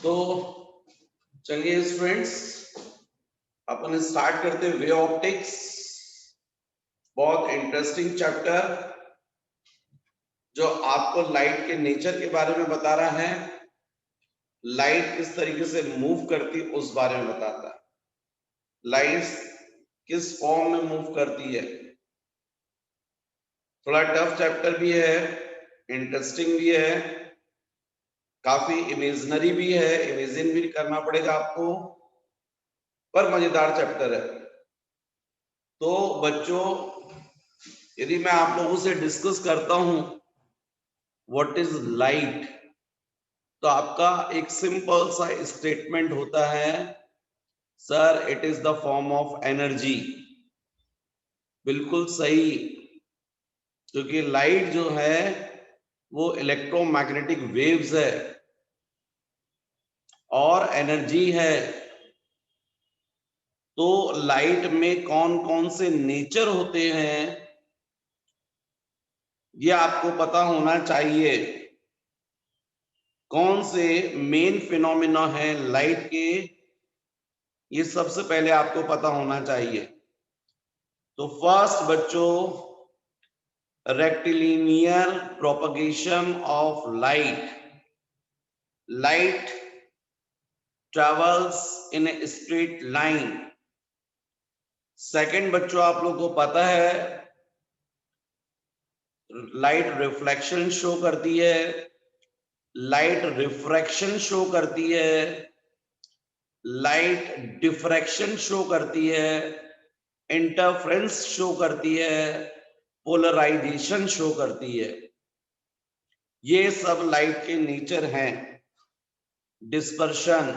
तो चलिए स्टूडेंट्स, अपन स्टार्ट करते हैं वे ऑप्टिक्स। बहुत इंटरेस्टिंग चैप्टर जो आपको लाइट के नेचर के बारे में बता रहा है, लाइट किस तरीके से मूव करती उस बारे में बताता है, लाइट किस फॉर्म में मूव करती है। थोड़ा टफ चैप्टर भी है, इंटरेस्टिंग भी है, काफी इमेजिनरी भी है, इमेजिन भी करना पड़ेगा आपको, पर मजेदार चैप्टर है। तो बच्चों, यदि मैं आप लोगों से डिस्कस करता हूं व्हाट इज लाइट, तो आपका एक सिंपल सा स्टेटमेंट होता है, sir it is the form of energy. बिल्कुल सही, क्योंकि लाइट जो है वो इलेक्ट्रोमैग्नेटिक वेव्स है और एनर्जी है। तो लाइट में कौन कौन से नेचर होते हैं ये आपको पता होना चाहिए। कौन से मेन फिनोमिना है लाइट के, ये सबसे पहले आपको पता होना चाहिए। तो फर्स्ट बच्चों, rectilinear propagation of light. Light travels in a straight line. Second बच्चों, आप लोगों को पता है लाइट रिफ्लेक्शन शो करती है, लाइट रिफ्रैक्शन शो करती है, लाइट डिफ्रैक्शन शो करती है, इंटरफेरेंस शो करती है, पोलराइजेशन शो करती है। ये सब लाइट के नेचर हैं। Dispersion,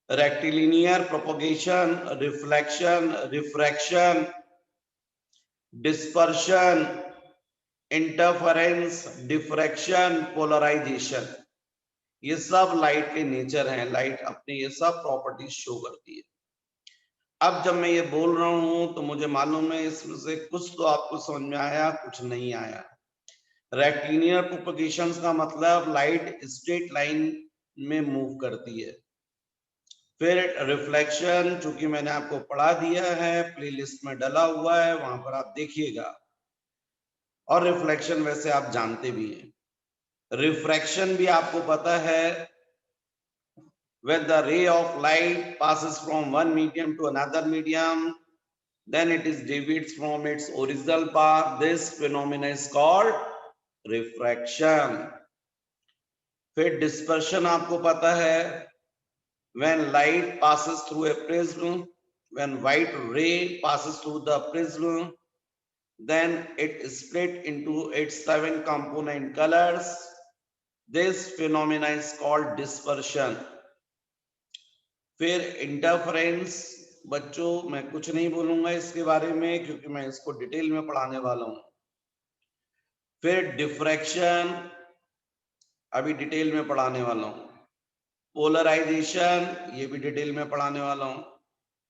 rectilinear propagation, reflection, refraction, dispersion, interference, diffraction, polarization, ये सब लाइट के नेचर हैं। लाइट अपने ये सब प्रॉपर्टीज शो करती है। अब जब मैं ये बोल रहा हूं तो मुझे मालूम है इसमें से कुछ तो आपको समझ में आया, कुछ नहीं आया। रेक्टिलिनियर प्रोपगेशन का मतलब लाइट स्ट्रेट लाइन में मूव करती है। फिर रिफ्लेक्शन, चूंकि मैंने आपको पढ़ा दिया है, प्लेलिस्ट में डला हुआ है, वहां पर आप देखिएगा। और रिफ्लेक्शन वैसे आप जानते भी हैं। रिफ्रैक्शन भी आपको पता है, when the ray of light passes from one medium to another medium, then it is deviates from its original path. This phenomenon is called refraction. फिर dispersion आपको पता है, when light passes through a prism, when white ray passes through the prism, then it split into its 7 component colors. This phenomenon is called dispersion. फिर interference, बच्चों मैं कुछ नहीं बोलूंगा इसके बारे में क्योंकि मैं इसको डिटेल में पढ़ाने वाला हूं। फिर डिफ्रैक्शन अभी डिटेल में पढ़ाने वाला हूं। पोलराइजेशन ये भी डिटेल में पढ़ाने वाला हूं।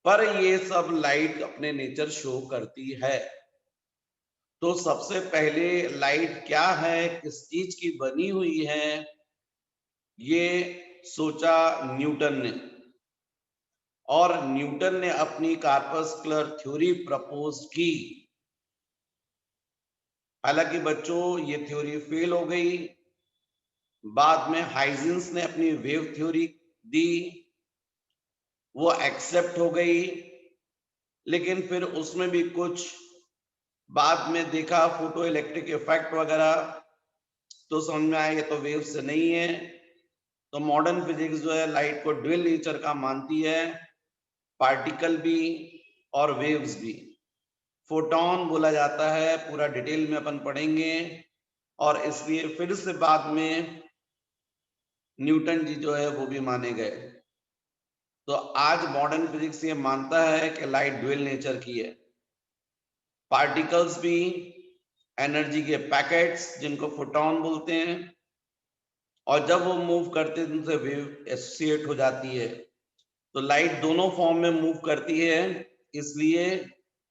पर ये सब लाइट अपने नेचर शो करती है। तो सबसे पहले लाइट क्या है, किस चीज की बनी हुई है, ये सोचा न्यूटन ने। और न्यूटन ने अपनी कार्पस्कुलर थ्योरी प्रपोज की। हालांकि बच्चों ये थ्योरी फेल हो गई। बाद में हाइजेंस ने अपनी वेव थ्योरी दी, वो एक्सेप्ट हो गई। लेकिन फिर उसमें भी कुछ बाद में देखा फोटो इलेक्ट्रिक इफेक्ट वगैरह, तो समझ में आया ये तो वेव से नहीं है। तो मॉडर्न फिजिक्स जो है लाइट को ड्यूअल नेचर का मानती है, पार्टिकल भी और वेव्स भी। फोटोन बोला जाता है, पूरा डिटेल में अपन पढ़ेंगे। और इसलिए फिर से बाद में न्यूटन जी जो है वो भी माने गए। तो आज मॉडर्न फिजिक्स ये मानता है कि लाइट ड्यूअल नेचर की है। पार्टिकल्स भी एनर्जी के पैकेट्स जिनको फोटोन बोलते हैं, और जब वो मूव करते हैं उनसे वेव एसोसिएट हो जाती है। तो लाइट दोनों फॉर्म में मूव करती है। इसलिए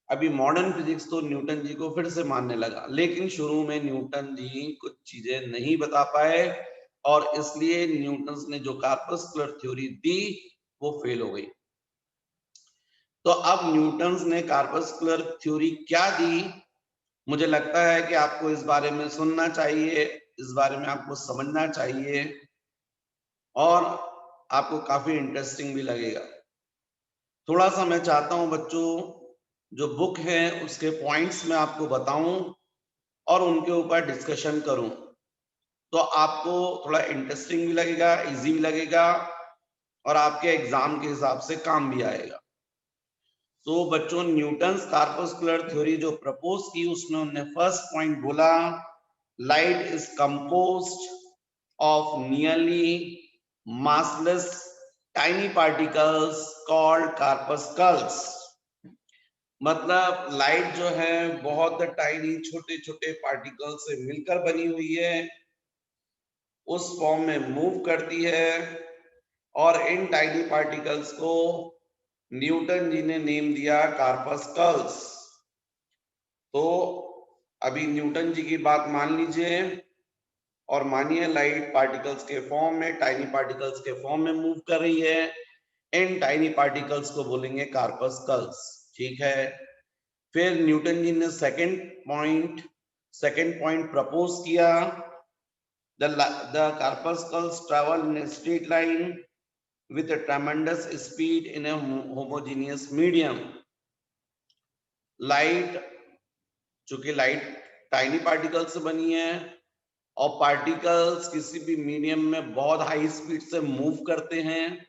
अभी मॉडर्न फिजिक्स तो न्यूटन जी को फिर से मानने लगा, लेकिन शुरू में न्यूटन जी कुछ चीजें नहीं बता पाए और इसलिए न्यूटन ने जो कार्पस्कुलर थ्योरी दी वो फेल हो गई। तो अब न्यूटन ने कार्पस्कुलर थ्योरी क्या दी, मुझे लगता है कि आपको इस बारे में सुनना चाहिए, इस बारे में आपको समझना चाहिए और आपको काफी इंटरेस्टिंग भी लगेगा। थोड़ा सा मैं चाहता हूं बच्चों, जो बुक है उसके पॉइंट्स मैं आपको बताऊं और उनके ऊपर डिस्कशन करूं, तो आपको थोड़ा इंटरेस्टिंग भी लगेगा, इजी भी लगेगा और आपके एग्जाम के हिसाब से काम भी आएगा। तो बच्चों, न्यूटन्स कार्पस्कुलर थ्योरी जो प्रपोज की, उसमें उन्होंने फर्स्ट पॉइंट बोला, light is composed of nearly massless tiny particles called corpuscles। मतलब लाइट जो है बहुत टाइनी छोटे छोटे पार्टिकल से मिलकर बनी हुई है, उस फॉर्म में मूव करती है और इन टाइनी पार्टिकल्स को न्यूटन जी ने नेम दिया कार्पस्कल्स। तो अभी न्यूटन जी की बात मान लीजिए और मानिए लाइट पार्टिकल्स के फॉर्म में, टाइनी पार्टिकल्स के फॉर्म में मूव कर रही है, इन टाइनी पार्टिकल्स को बोलेंगे कार्पस्कल्स। ठीक है, फिर न्यूटन जी ने सेकंड पॉइंट प्रपोज किया, the corpuscles travel in a straight line with a tremendous speed in a homogeneous medium। Light, चूंकि लाइट टाइनी पार्टिकल से बनी है और पार्टिकल्स किसी भी मीडियम में बहुत हाई स्पीड से मूव करते हैं,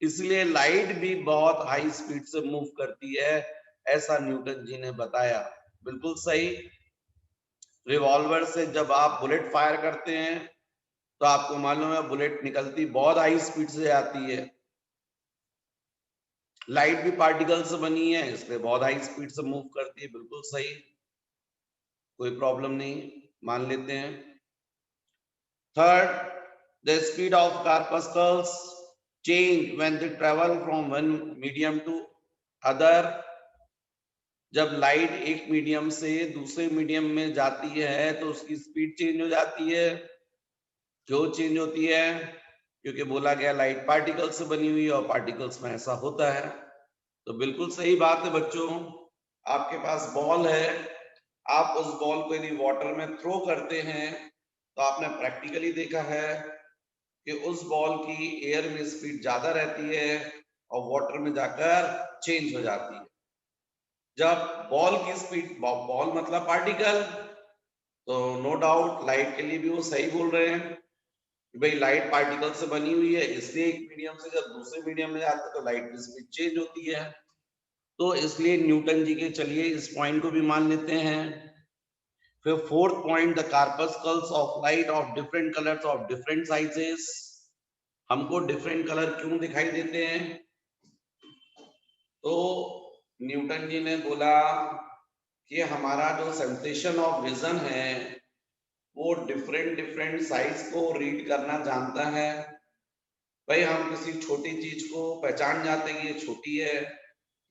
इसलिए लाइट भी बहुत हाई स्पीड से मूव करती है, ऐसा न्यूटन जी ने बताया। बिल्कुल सही। रिवॉल्वर से जब आप बुलेट फायर करते हैं तो आपको मालूम है बुलेट निकलती बहुत हाई स्पीड से आती है। लाइट भी पार्टिकल से बनी है, इसलिए बहुत हाई स्पीड से मूव करती है। बिल्कुल सही, कोई प्रॉब्लम नहीं, मान लेते हैं। Third, the speed of corpuscles change when they travel from one medium to other. जब लाइट एक मीडियम से दूसरे मीडियम में जाती है तो उसकी स्पीड चेंज हो जाती है। क्यों चेंज होती है? क्योंकि बोला गया लाइट पार्टिकल से बनी हुई है और पार्टिकल्स में ऐसा होता है। तो बिल्कुल सही बात है बच्चों। आपके पास बॉल है, आप उस बॉल को यदि वाटर में थ्रो करते हैं तो आपने प्रैक्टिकली देखा है कि उस बॉल की एयर में स्पीड ज्यादा रहती है और वाटर में जाकर चेंज हो जाती है। जब बॉल की स्पीड, बॉल मतलब पार्टिकल, तो नो डाउट लाइट के लिए भी वो सही बोल रहे हैं कि भाई लाइट पार्टिकल से बनी हुई है, इसलिए एक मीडियम से जब दूसरे मीडियम में जाता है तो लाइट की स्पीड चेंज होती है। तो इसलिए न्यूटन जी के, चलिए इस पॉइंट को भी मान लेते हैं। फिर fourth point, the corpuscles of light of different colours of different sizes. हमको डिफरेंट कलर क्यों दिखाई देते हैं? तो न्यूटन जी ने बोला कि हमारा जो सेंसेशन ऑफ विजन है वो डिफरेंट डिफरेंट साइज को रीड करना जानता है। भाई हम किसी छोटी चीज को पहचान जाते हैं कि ये छोटी है,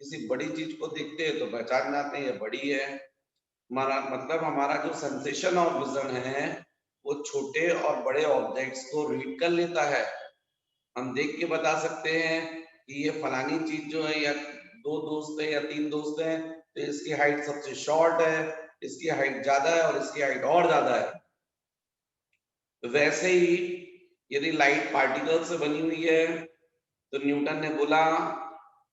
किसी बड़ी चीज को देखते हैं तो पहचान जाते हैं ये बड़ी है। हमारा मतलब, हमारा जो सेंसेशन ऑफ विजन है वो छोटे और बड़े ऑब्जेक्ट्स को रीड कर लेता है। हम देख के बता सकते हैं कि ये फलानी चीज जो है, या दो दोस्त है या तीन दोस्त हैं, तो इसकी हाइट सबसे शॉर्ट है, इसकी हाइट ज्यादा है और इसकी हाइट और ज्यादा है। तो वैसे ही यदि लाइट पार्टिकल से बनी हुई है तो न्यूटन ने बोला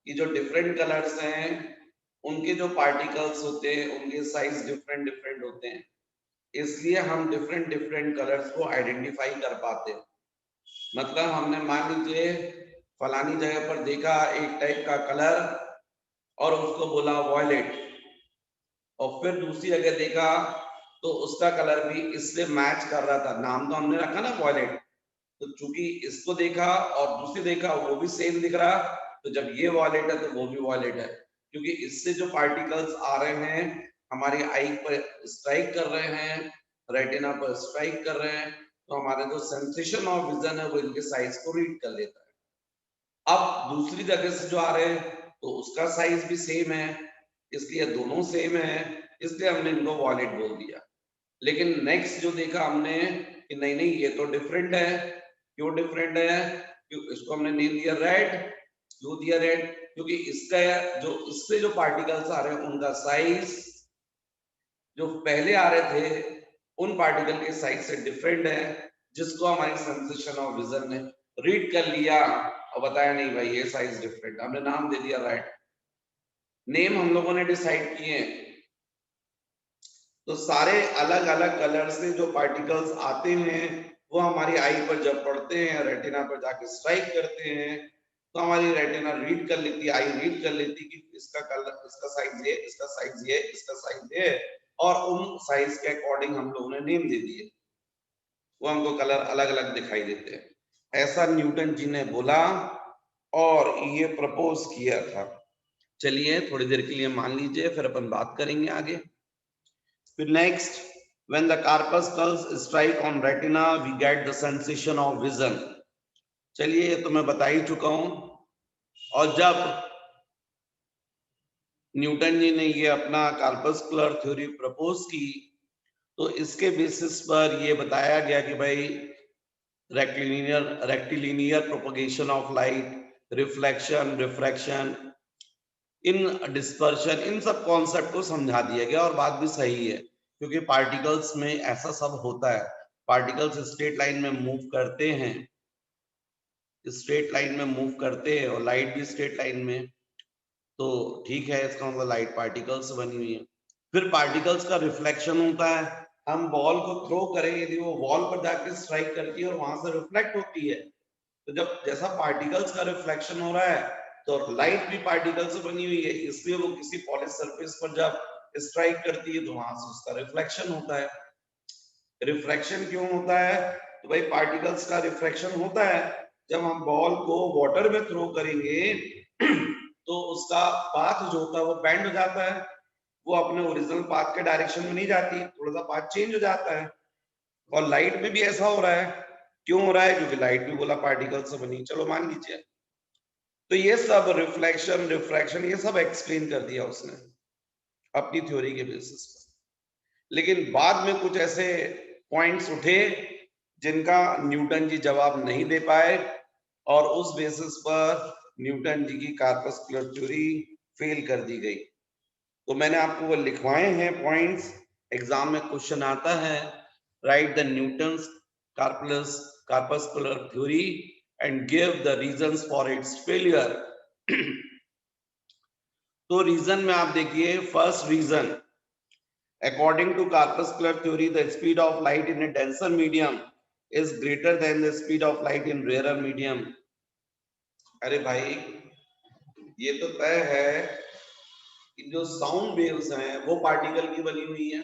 कि जो डिफरेंट कलर्स हैं उनके जो पार्टिकल्स होते हैं उनके साइज डिफरेंट डिफरेंट होते हैं, इसलिए हम डिफरेंट डिफरेंट कलर्स को आइडेंटिफाई कर पाते हैं। मतलब हमने मान लीजिए फलानी जगह पर देखा एक टाइप का कलर और उसको बोला वॉयलेट, और फिर दूसरी जगह देखा तो उसका कलर भी इससे मैच कर रहा था, नाम तो हमने रखा ना वॉयलेट, तो चूंकि इसको देखा और दूसरी देखा वो भी सेम दिख रहा, तो जब ये वॉयलेट है तो वो भी वॉयलेट है, क्योंकि इससे जो पार्टिकल्स आ रहे हैं हमारी आई पर स्ट्राइक कर रहे हैं, रेटिना पर स्ट्राइक कर रहे हैं, तो हमारे जो सेंसेशन ऑफ विजन है वो इनके साइज को रीड कर लेता है। अब दूसरी जगह से जो आ रहे हैं तो उसका साइज भी सेम है, इसलिए दोनों सेम है, इसलिए हमने इनको वॉयलेट बोल दिया। लेकिन नेक्स्ट जो देखा हमने कि नहीं नहीं ये तो डिफरेंट है। क्यों डिफरेंट है? क्यों इसको हमने नेम दिया रेड। क्यों दिया रेड? क्योंकि इसका जो इससे जो पार्टिकल्स आ रहे हैं उनका साइज जो पहले आ रहे थे उन पार्टिकल के साइज से डिफरेंट है, जिसको हमारी सेंसेशन ऑफ विजन ने रीड कर लिया और बताया नहीं भाई ये साइज डिफरेंट, हमने नाम दे दिया राइट। नेम हम लोगों ने डिसाइड किए। तो सारे अलग अलग कलर से जो पार्टिकल्स आते हैं वो हमारी आई पर जब पड़ते हैं, रेटिना पर जाके स्ट्राइक करते हैं, तो हमारी रेटिना रीड कर लेती है, आई रीड कर लेती है कि इसका कलर, इसका साइज ये, इसका साइज ये, इसका साइज ये, और उन साइज के अकॉर्डिंग हम लोगों ने नेम दे दिए। वो हमको कलर अलग अलग दिखाई देते हैं। ऐसा न्यूटन जी ने बोला और ये प्रपोज किया था। चलिए थोड़ी देर के लिए मान लीजिए, फिर अपन बात करेंगे आगे। फिर next, when the corpuscles strike on retina we get the sensation of vision। चलिए ये तो मैं बता ही चुका हूं। और जब न्यूटन जी ने ये अपना कार्पस्कुलर थ्योरी प्रपोज की तो इसके बेसिस पर ये बताया गया कि भाई rectilinear propagation of light, reflection, refraction, इन डिस्पर्शन, इन सब कॉन्सेप्ट को समझा दिया गया। और बात भी सही है क्योंकि पार्टिकल्स में ऐसा सब होता है। पार्टिकल्स स्ट्रेट लाइन में मूव करते हैं, स्ट्रेट लाइन में मूव करते हैं और लाइट भी स्ट्रेट लाइन में, तो ठीक है, इसका मतलब लाइट पार्टिकल्स बनी हुई है। फिर पार्टिकल्स का रिफ्लेक्शन होता है। हम बॉल को थ्रो करें, यदि वो वॉल पर जाके स्ट्राइक करती है और वहां से रिफ्लेक्ट होती है, तो जब जैसा पार्टिकल्स का रिफ्लेक्शन हो रहा है तो लाइट भी पार्टिकल से बनी हुई है, इसलिए वो किसी पॉलिश सरफेस पर जब स्ट्राइक करती है तो वहां से उसका रिफ्लेक्शन होता है। रिफ्रैक्शन क्यों होता है? तो भाई पार्टिकल्स का रिफ्रैक्शन होता है जब हम बॉल को वाटर में थ्रो करेंगे तो उसका पाथ जो होता है वो बेंड हो जाता है, वो अपने ओरिजिनल पाथ के डायरेक्शन में नहीं जाती, थोड़ा सा पाथ चेंज हो जाता है। और लाइट में भी ऐसा हो रहा है। क्यों हो रहा है? क्योंकि लाइट भी बोला पार्टिकल से बनी, चलो मान लीजिए। तो ये सब रिफ्लेक्शन, रिफ्रैक्शन, ये सब एक्सप्लेन कर दिया उसने अपनी थ्योरी के बेसिस पर। लेकिन बाद में कुछ ऐसे पॉइंट्स उठे जिनका न्यूटन जी जवाब नहीं दे पाए और उस बेसिस पर न्यूटन जी की कार्पस्कुलर थ्योरी फेल कर दी गई। तो मैंने आपको वो लिखवाए हैं पॉइंट्स, एग्जाम में क्वेश्चन आता है, write the Newton's corpuscular theory and give the reasons for its failure. तो रीजन में आप देखिए, first reason, according to corpuscular theory the speed of light in a denser medium is greater than the speed of light in rarer medium। अरे भाई ये तो तय है कि जो साउंड वेव्स हैं वो पार्टिकल की बनी हुई है,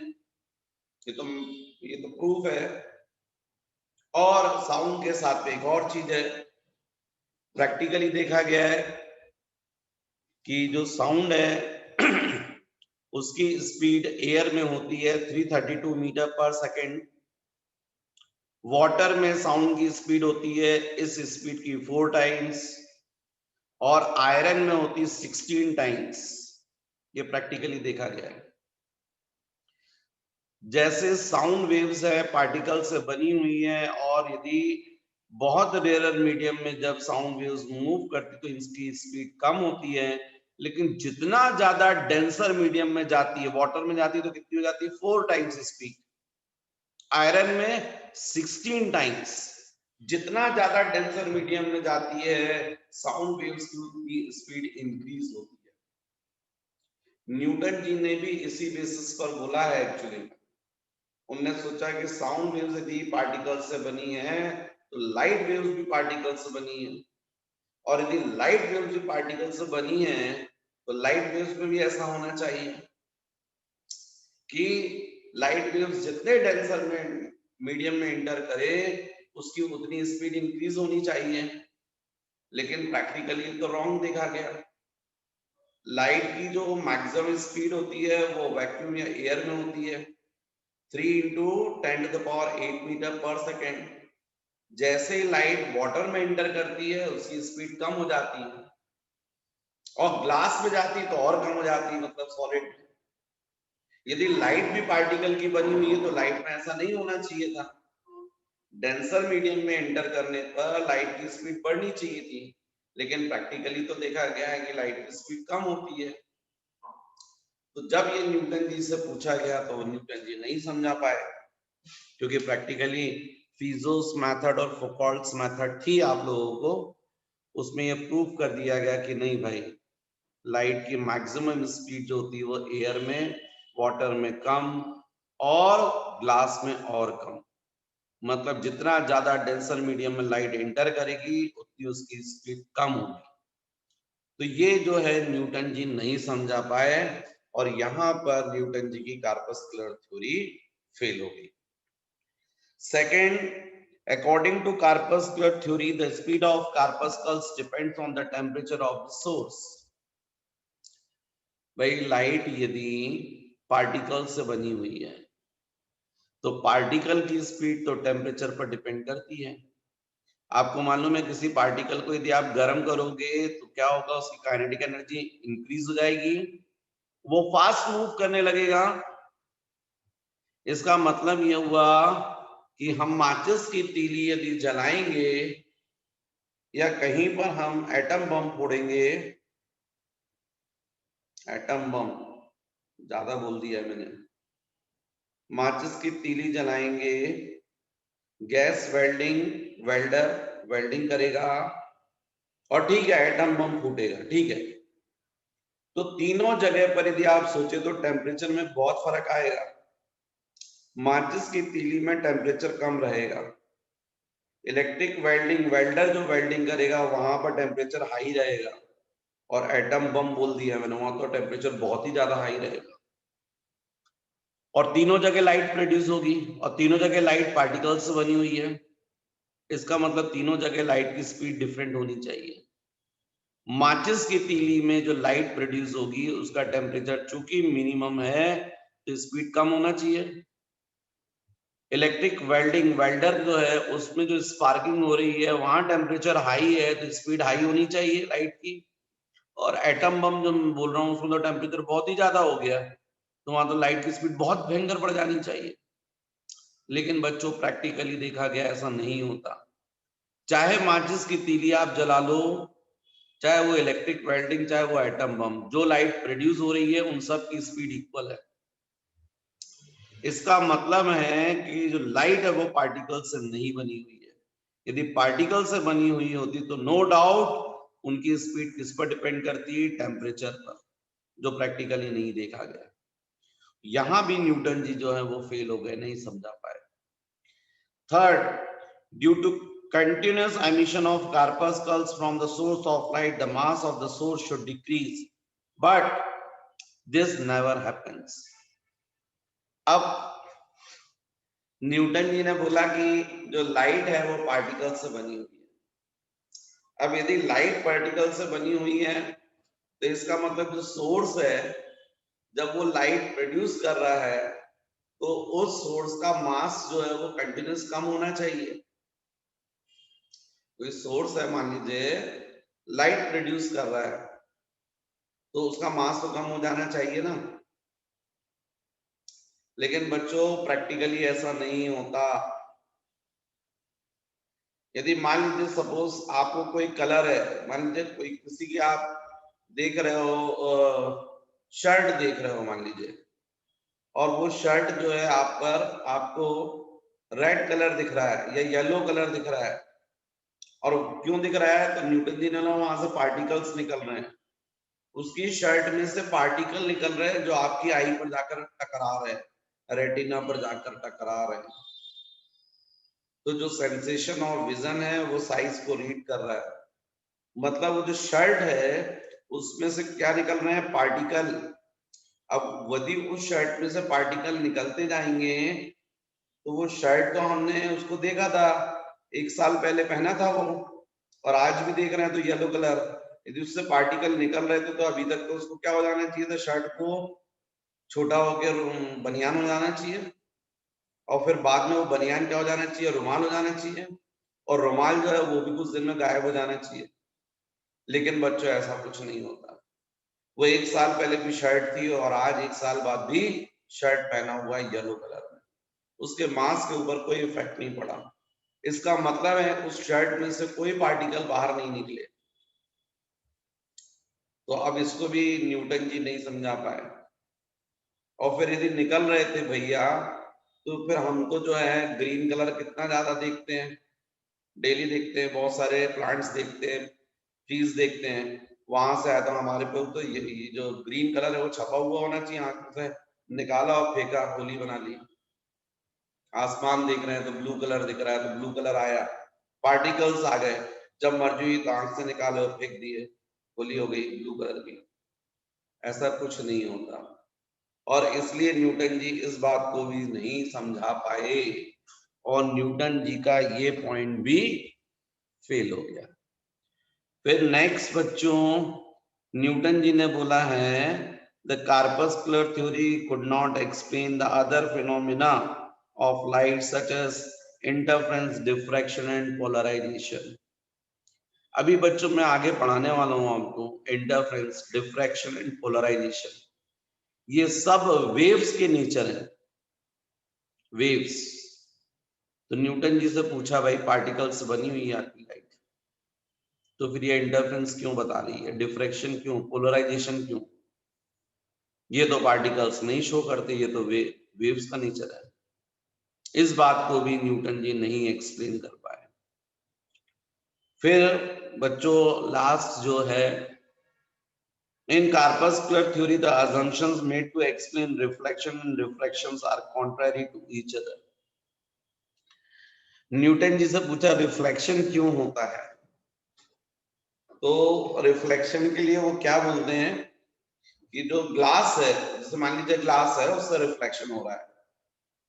ये तो प्रूफ है। और साउंड के साथ में एक और चीज है, प्रैक्टिकली देखा गया है कि जो साउंड है उसकी स्पीड एयर में होती है 332 मीटर पर सेकेंड, वाटर में साउंड की स्पीड होती है इस स्पीड की 4 टाइम्स, और आयरन में होती है 16 टाइम्स। ये प्रैक्टिकली देखा गया है। जैसे साउंड वेव्स है पार्टिकल से बनी हुई है, और यदि बहुत रेयर मीडियम में जब साउंड वेव्स मूव करती तो इसकी स्पीड कम होती है, लेकिन जितना ज्यादा डेंसर मीडियम में जाती है, वाटर में जाती है तो कितनी हो जाती है? 4 टाइम्स स्पीड, आयरन में 16 टाइम्स। जितना ज्यादा डेंसर मीडियम में जाती है साउंड वेव्स की स्पीड इंक्रीज होती है। न्यूटन जी ने भी इसी बेसिस पर बोला है। एक्चुअली उन्होंने सोचा कि साउंड वेव्स यदि पार्टिकल से बनी है तो लाइट वेव्स भी पार्टिकल से बनी है, और यदि लाइट वेव्स भी पार्टिकल से बनी है तो लाइट वेव्स में भी ऐसा होना चाहिए कि लाइट वेव्स जितने डेंसर में मीडियम में इंटर करे उसकी उतनी स्पीड इंक्रीज होनी चाहिए। लेकिन प्रैक्टिकली तो रॉन्ग देखा गया। लाइट की जो मैक्सिमम स्पीड होती है वो वैक्यूम या एयर में होती है 3 इंटू 10⁸ मीटर पर सेकेंड। जैसे ही लाइट वाटर में इंटर करती है उसकी स्पीड कम हो जाती है, और ग्लास में जाती है तो और कम हो जाती है, मतलब सॉलिड। यदि लाइट भी पार्टिकल की बनी हुई है तो लाइट में ऐसा नहीं होना चाहिए था। डेंसर मीडियम में एंटर करने पर लाइट की स्पीड बढ़नी चाहिए थी, लेकिन प्रैक्टिकली तो देखा गया है कि लाइट की स्पीड कम होती है। तो जब ये न्यूटन जी से पूछा गया तो न्यूटन जी नहीं समझा पाए, क्योंकि प्रैक्टिकली फीजोस मेथड और फुकॉल्ट्स मेथड थी आप लोगों को, उसमें ये प्रूव कर दिया गया कि नहीं भाई, लाइट की मैक्सिमम स्पीड जो होती है वो एयर में, वाटर में कम और ग्लास में और कम। मतलब जितना ज्यादा डेंसर मीडियम में लाइट एंटर करेगी उतनी उसकी स्पीड कम होगी। तो ये जो है न्यूटन जी नहीं समझा पाए और यहां पर न्यूटन जी की कार्पस्कुलर थ्योरी फेल हो गई। Second, according to corpuscular theory, the speed of corpuscles depends on the temperature of the source. भाई लाइट यदि पार्टिकल से बनी हुई है तो पार्टिकल की स्पीड तो टेम्परेचर पर डिपेंड करती है। आपको मालूम है किसी पार्टिकल को यदि आप गर्म करोगे तो क्या होगा, उसकी काइनेटिक एनर्जी इंक्रीज हो जाएगी, वो फास्ट मूव करने लगेगा। इसका मतलब ये हुआ कि हम माचिस की तीली यदि जलाएंगे या कहीं पर हम एटम बम फोड़ेंगे, एटम बम ज्यादा बोल दिया है मैंने, माचिस की तीली जलाएंगे, गैस वेल्डर वेल्डिंग करेगा और ठीक है एटम बम फूटेगा, ठीक है। तो तीनों जगह पर यदि आप सोचे तो टेम्परेचर में बहुत फर्क आएगा। माचिस की तीली में टेम्परेचर कम रहेगा, इलेक्ट्रिक वेल्डर जो वेल्डिंग करेगा वहां पर टेम्परेचर हाई रहेगा, और एटम बम बोल दिया मैंने, वहां तो टेम्परेचर बहुत ही ज्यादा हाई रहेगा। और तीनों जगह लाइट प्रोड्यूस होगी और तीनों जगह लाइट पार्टिकल से बनी हुई है। इसका मतलब तीनों जगह लाइट की स्पीड डिफरेंट होनी चाहिए। माचिस की तीली में जो लाइट प्रोड्यूस होगी उसका टेम्परेचर चूंकि मिनिमम है तो स्पीड कम होना चाहिए। इलेक्ट्रिक वेल्डर जो है उसमें जो स्पार्किंग हो रही है वहां टेम्परेचर हाई है तो स्पीड हाई होनी चाहिए लाइट की। और एटम बम जो मैं बोल रहा हूँ उसमें तो टेम्परेचर बहुत ही ज्यादा हो गया, तो वहां तो लाइट की स्पीड बहुत भयंकर बढ़ जानी चाहिए। लेकिन बच्चों प्रैक्टिकली देखा गया ऐसा नहीं होता। चाहे माचिस की तीली आप जला लो, चाहे वो इलेक्ट्रिक वेल्डिंग, चाहे वो एटम बम, जो लाइट प्रोड्यूस हो रही है उन सब की स्पीड इक्वल है। इसका मतलब है कि जो लाइट है वो पार्टिकल से नहीं बनी हुई है। यदि पार्टिकल से बनी हुई होती तो नो डाउट उनकी स्पीड किस पर डिपेंड करती है, टेम्परेचर पर, जो प्रैक्टिकली नहीं देखा गया। यहां भी न्यूटन जी जो है वो फेल हो गए, नहीं समझा पाए। Third, due to continuous emission of corpuscles from the source of light, the mass of the source should decrease. But this never happens. अब न्यूटन जी ने बोला कि जो लाइट है वो पार्टिकल से बनी हुई है। अब यदि लाइट पार्टिकल से बनी हुई है तो इसका मतलब जो सोर्स है, जब वो लाइट प्रोड्यूस कर रहा है तो उस सोर्स का मास जो है वो कंटिन्यूस कम होना चाहिए। कोई सोर्स है मान लीजिए लाइट प्रोड्यूस कर रहा है तो उसका मास तो कम हो जाना चाहिए ना। लेकिन बच्चों प्रैक्टिकली ऐसा नहीं होता। यदि मान लीजिए सपोज आपको कोई कलर है, मान लीजिए कोई किसी की आप देख रहे हो, शर्ट देख रहे हो मान लीजिए, और वो शर्ट जो है आप पर आपको रेड कलर दिख रहा है या येलो कलर दिख रहा है, और क्यों दिख रहा है तो न्यूटन जी ने ना वहां से पार्टिकल्स निकल रहे हैं, उसकी शर्ट में से पार्टिकल निकल रहे हैं जो आपकी आई पर जाकर टकरा रहे हैं, रेटिना पर जाकर टकरा रहे हैं। तो जो सेंसेशन और विजन है वो साइज को रीड कर रहा है। मतलब वो जो शर्ट है उसमें से क्या निकल रहे हैं, पार्टिकल। अब यदि उस शर्ट में से पार्टिकल निकलते जाएंगे तो वो शर्ट तो हमने उसको देखा था, 1 साल पहले पहना था वो, और आज भी देख रहे हैं तो येलो कलर। यदि उससे पार्टिकल निकल रहे थे तो अभी तक तो उसको क्या हो जाना चाहिए था, शर्ट को छोटा होकर बनियान हो जाना चाहिए, और फिर बाद में वो बनियान क्या हो जाना चाहिए, रुमाल हो जाना चाहिए, और रुमाल जो है वो भी कुछ दिन में गायब हो जाना चाहिए। लेकिन बच्चों ऐसा कुछ नहीं होता। वो 1 साल पहले भी शर्ट थी और आज 1 साल बाद भी शर्ट पहना हुआ है येलो कलर में, उसके मास के ऊपर कोई इफेक्ट नहीं पड़ा, इसका मतलब है उस शर्ट में से कोई पार्टिकल बाहर नहीं निकले। तो अब इसको भी न्यूटन जी नहीं समझा पाए। और फिर यदि निकल रहे थे भैया, तो फिर हमको जो है ग्रीन कलर कितना ज्यादा देखते हैं, डेली देखते हैं, बहुत सारे प्लांट्स देखते हैं, ट्रीज देखते हैं, वहां से आया तो हमारे पे तो ये जो ग्रीन कलर है वो छपा हुआ होना चाहिए, आंखों से निकाला और फेंका, होली बना ली। आसमान देख रहे हैं तो ब्लू कलर दिख रहा है तो ब्लू कलर आया, पार्टिकल्स आ गए, जब मर्जी हुई तो आंख से निकाले और फेंक दिए, होली हो गई ब्लू कलर की। ऐसा कुछ नहीं होता, और इसलिए न्यूटन जी इस बात को भी नहीं समझा पाए, और न्यूटन जी का ये पॉइंट भी फेल हो गया। फिर नेक्स्ट बच्चों, न्यूटन जी ने बोला है the corpuscular theory could not explain the other phenomena of light such as interference, diffraction and polarization. अभी बच्चों मैं आगे पढ़ाने वाला हूं आपको इंटरफेरेंस, डिफ्रैक्शन एंड पोलराइजेशन, ये सब वेव्स के नेचर है, वेव्स। तो न्यूटन जी से पूछा भाई पार्टिकल्स से बनी हुई है आपकी लाइट, तो फिर ये इंटरफेरेंस क्यों बता रही है, डिफ्रैक्शन क्यों, पोलराइजेशन क्यों? ये तो पार्टिकल्स नहीं शो करते, ये तो वेव्स का नेचर है। इस बात को भी न्यूटन जी नहीं एक्सप्लेन कर पाए। फिर बच्चों लास्ट जो है, in corpuscular theory the assumptions made to explain reflection and refractions are contrary to each other। Newton ji से पूछा रिफ्लेक्शन क्यों होता है, तो रिफ्लेक्शन के लिए वो क्या बोलते हैं कि जो ग्लास है, जैसे मान लीजिए ग्लास है उससे रिफ्लेक्शन हो रहा है,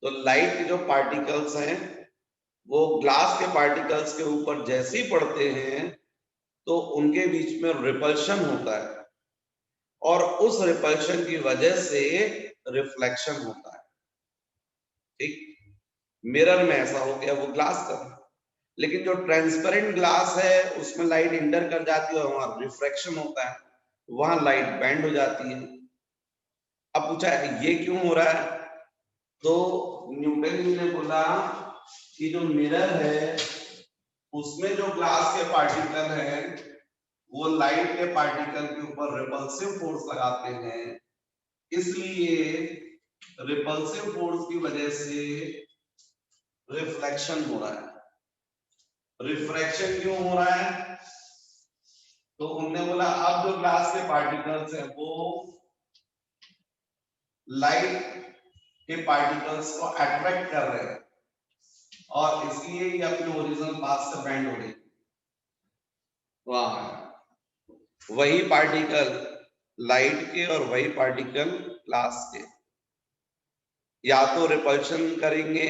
तो लाइट के जो पार्टिकल्स हैं वो ग्लास के पार्टिकल्स के ऊपर जैसे ही पड़ते हैं तो उनके बीच में रिपल्शन होता है, और उस रिपल्शन की वजह से रिफ्लेक्शन होता है। ठीक, मिरर में ऐसा हो गया, वो ग्लास का, लेकिन जो ट्रांसपेरेंट ग्लास है उसमें लाइट इंटर कर जाती है और वहां रिफ्रैक्शन होता है, वहां लाइट बैंड हो जाती है। अब पूछा है ये क्यों हो रहा है, तो न्यूटन जी ने बोला कि जो मिरर है उसमें जो ग्लास के पार्टिकल है वो लाइट के पार्टिकल के ऊपर रिपल्सिव फोर्स लगाते हैं, इसलिए रिपल्सिव फोर्स की वजह से रिफ्लेक्शन हो रहा है। रिफ्रैक्शन क्यों हो रहा है, तो उन्होंने बोला अब जो ग्लास के पार्टिकल्स है वो लाइट के पार्टिकल्स को अट्रैक्ट कर रहे हैं, और इसलिए ये अपने ओरिजिनल पाथ से बैंड हो रही। वाह, वही पार्टिकल लाइट के और वही पार्टिकल ग्लास के या तो रिपल्शन करेंगे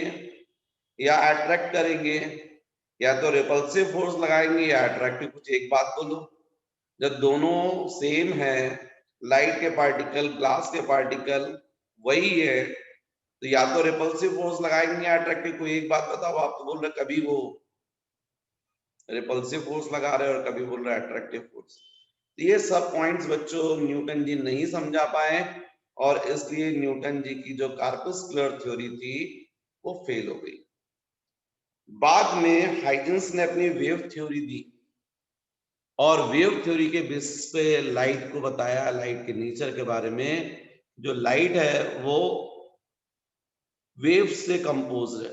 या अट्रैक्ट करेंगे, या तो रिपल्सिव फोर्स लगाएंगे या अट्रैक्टिव। कुछ एक बात बोलो, जब दोनों सेम है, लाइट के पार्टिकल ग्लास के पार्टिकल वही है, तो या तो रिपल्सिव फोर्स लगाएंगे या अट्रैक्टिव। कोई एक बात बताओ, आप तो बोल रहे कभी वो रिपल्सिव फोर्स लगा रहे और कभी बोल रहे अट्रैक्टिव फोर्स। ये सब पॉइंट्स बच्चों न्यूटन जी नहीं समझा पाए, और इसलिए न्यूटन जी की जो कार्पस्कुलर थ्योरी थी वो फेल हो गई। बाद में हाइजेंस ने अपनी वेव थ्योरी दी, और वेव थ्योरी के बेसिस पे लाइट को बताया, लाइट के नेचर के बारे में। जो लाइट है वो वेव से कंपोज है,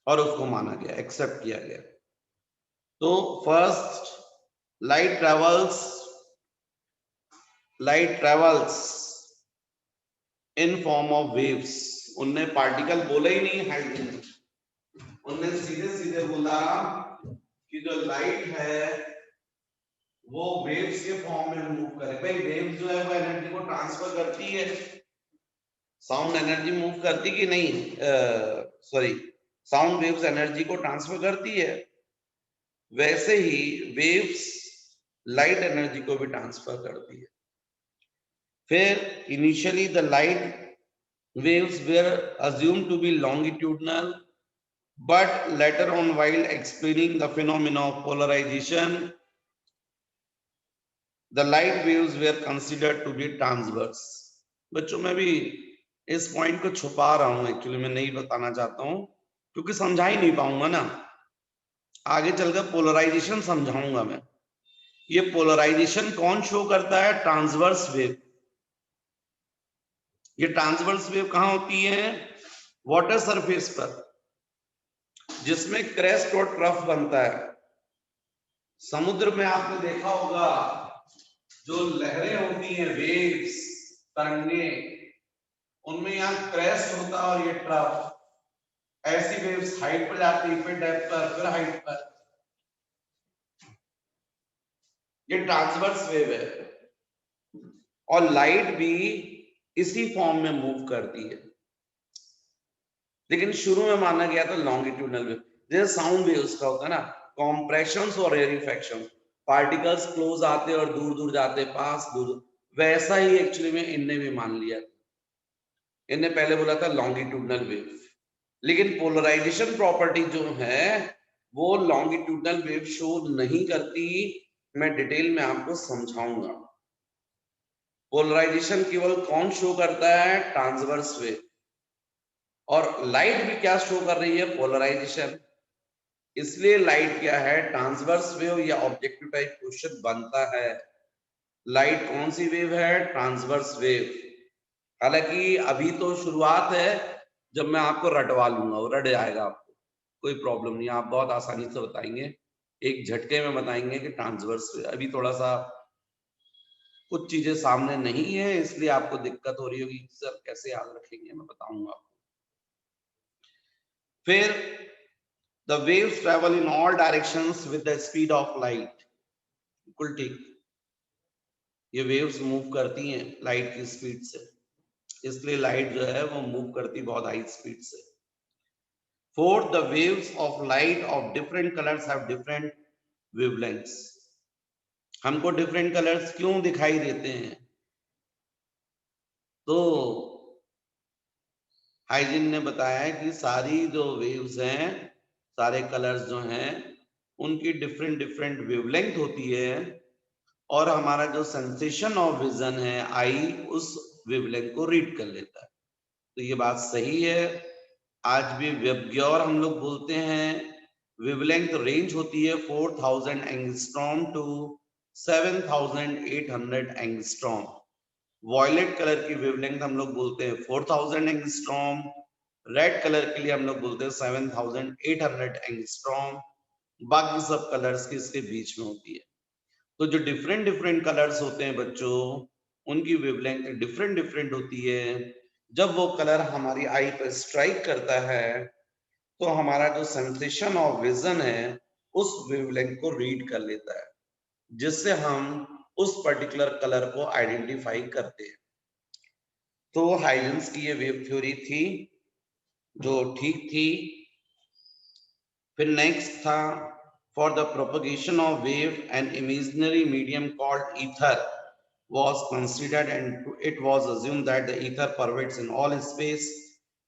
और उसको माना गया, एक्सेप्ट किया गया। तो first, light travels in form of waves. उनने पार्टिकल बोला ही नहीं हाइजेंस, उनने सीधे सीधे बोला कि जो लाइट है वो वेव्स के फॉर्म में मूव करे। भाई वेव्स जो है वो एनर्जी को ट्रांसफर करती है, साउंड एनर्जी मूव करती कि नहीं, सॉरी, साउंड वेव्स एनर्जी को ट्रांसफर करती है, वैसे ही वेव्स लाइट एनर्जी को भी ट्रांसफर करती है। फिर initially the light waves were assumed to be longitudinal, but later on, while explaining the phenomena of polarization, the light waves were considered to be transverse। बच्चों मैं भी इस पॉइंट को छुपा रहा हूं, एक्चुअली मैं नहीं बताना चाहता हूं क्योंकि समझा ही नहीं पाऊंगा ना। आगे चलकर पोलराइजेशन समझाऊंगा मैं। ये पोलराइजेशन कौन शो करता है? Transverse wave. ये ट्रांसवर्स वेव कहां होती है? वाटर सरफेस पर, जिसमें क्रेस्ट और ट्रफ बनता है। समुद्र में आपने देखा होगा जो लहरें होती हैं, वेव्स, तरंगे, उनमें यहाँ क्रेस्ट होता है और ये ट्रफ। ऐसी वेव्स हाइट पर जाती है, फिर डेप्थ पर, फिर हाइट पर। ये ट्रांसवर्स वेव है। और लाइट भी इसी फॉर्म में मूव करती है, लेकिन शुरू में माना गया था लॉन्गिट्यूडनल वेव। जैसे साउंड वेव्स का होता है ना, कॉम्प्रेशंस और रेरिफैक्शन, पार्टिकल्स क्लोज आते और दूर दूर जाते, पास दूर, वैसा ही एक्चुअली में इनने भी मान लिया। इनने पहले बोला था लॉन्गिट्यूडनल वेव, लेकिन पोलराइजेशन प्रॉपर्टी जो है वो लॉन्गिट्यूडनल वेव शो नहीं करती। मैं डिटेल में आपको समझाऊंगा। पोलराइजेशन केवल कौन शो करता है? Transverse wave. और लाइट भी क्या शो कर रही है? पोलराइजेशन। इसलिए लाइट क्या है? ट्रांसवर्स वेव या ऑब्जेक्टिव टाइप क्वेश्चन बनता है। लाइट कौन सी वेव है? Transverse wave. हालांकि अभी तो शुरुआत है, जब मैं आपको रटवा लूंगा वो रट जाएगा आपको, कोई प्रॉब्लम नहीं, आप बहुत आसानी से बताएंगे, एक झटके में बताएंगे कि ट्रांसवर्स वेव। अभी थोड़ा सा कुछ चीजें सामने नहीं है, इसलिए आपको दिक्कत हो रही होगी सर कैसे याद रखेंगे, मैं बताऊंगा आपको। फिर the waves travel in all directions with the speed of light. बिल्कुल ठीक, ये वेव्स मूव करती हैं लाइट की स्पीड से, इसलिए लाइट जो है वो मूव करती बहुत हाई स्पीड से। Fourth, the waves of light of different colors have different wavelengths. हमको डिफरेंट कलर्स क्यों दिखाई देते हैं? तो हाइजिन ने बताया कि सारी जो वेव्स हैं, सारे कलर्स जो हैं, उनकी डिफरेंट डिफरेंट वेवलेंथ होती है, और हमारा जो सेंसेशन ऑफ विजन है, आई, उस वेवलेंथ को रीड कर लेता है। तो ये बात सही है। आज भी वेबग्योर हम लोग बोलते हैं। वेवलेंथ रेंज होती है 4000 angstrom to 7800 angstrom. Violet colour की वेवलेंथ हम लोग बोलते हैं 4000 एंगस्ट्रॉम। रेड कलर के लिए हम लोग बोलते हैं 7800 एंगस्ट्रॉम। बाकी सब कलर्स की इसके बीच में होती है। तो जो डिफरेंट डिफरेंट कलर्स होते हैं बच्चों, उनकी वेवलेंथ डिफरेंट डिफरेंट होती है। जब वो कलर हमारी आई पर स्ट्राइक करता है, तो हमारा जो सेंसेशन ऑफ विजन है उस वेवलेंथ को रीड कर लेता है, जिससे हम उस पर्टिकुलर कलर को आइडेंटिफाई करते हैं। तो हाइजेंस की ये वेव थ्योरी थी जो ठीक थी। फिर नेक्स्ट था, for the propagation of wave an imaginary medium called ether was considered, and it was assumed that the ether pervades in all space.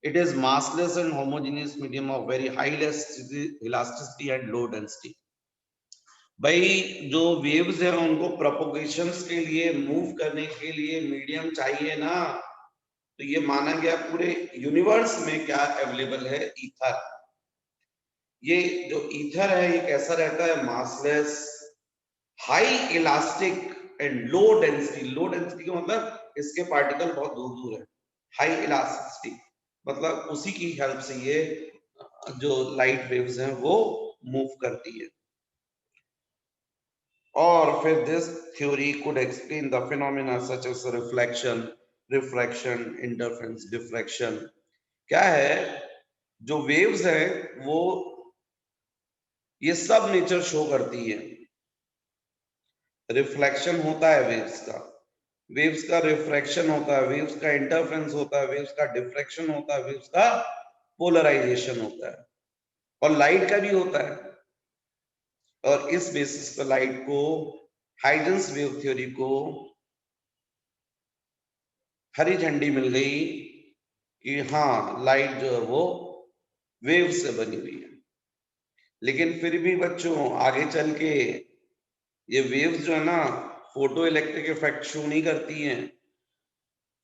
It is massless and homogeneous medium of very high elasticity and low density. भाई जो waves हैं उनको प्रोपोगेशंस के लिए, move करने के लिए medium चाहिए ना, तो ये माना गया पूरे यूनिवर्स में क्या अवेलेबल है? ईथर। ये जो ईथर है ये कैसा रहता है? Massless, high elastic and low density. Low density का मतलब इसके पार्टिकल बहुत दूर दूर है। हाई इलास्टिसिटी मतलब उसी की हेल्प से ये जो लाइट वेव्स हैं वो मूव करती है। और फिर this theory could explain the phenomena such as reflection, refraction, interference, diffraction. क्या है, जो वेव्स हैं वो ये सब नेचर शो करती है। रिफ्लेक्शन होता है वेव्स का रिफ्रैक्शन होता है, वेव्स का इंटरफेरेंस होता है, वेव्स का डिफ्रैक्शन होता है, वेव्स का पोलराइजेशन होता है, और लाइट का भी होता है। और इस बेसिस पर लाइट को, हाइजेंस वेव थ्योरी को हरी झंडी मिल गई कि हाँ लाइट जो है वो वेव से बनी हुई है। लेकिन फिर भी बच्चों आगे चल के ये वेव्स जो है ना, फोटो इलेक्ट्रिक इफेक्ट शो नहीं करती हैं।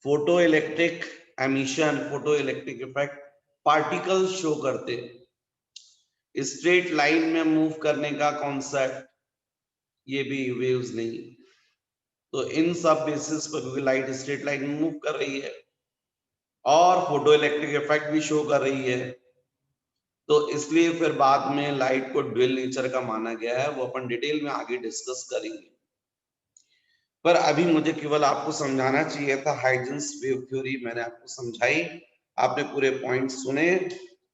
Photo electric emission, photo electric effect particles show करते, स्ट्रेट लाइन में मूव करने का कॉन्सेप्ट, ये भी वेव्स नहीं। तो इन सब बेसिस पर, क्योंकि लाइट स्ट्रेट लाइन में मूव कर रही है और फोटो इलेक्ट्रिक इफेक्ट भी शो कर रही है, तो इसलिए फिर बाद में लाइट को ड्यूअल नेचर का माना गया है। वो अपन डिटेल में आगे डिस्कस करेंगे, पर अभी मुझे केवल आपको समझाना चाहिए था। हाइजेंस वेव थ्योरी मैंने आपको समझाई, आपने पूरे पॉइंट सुने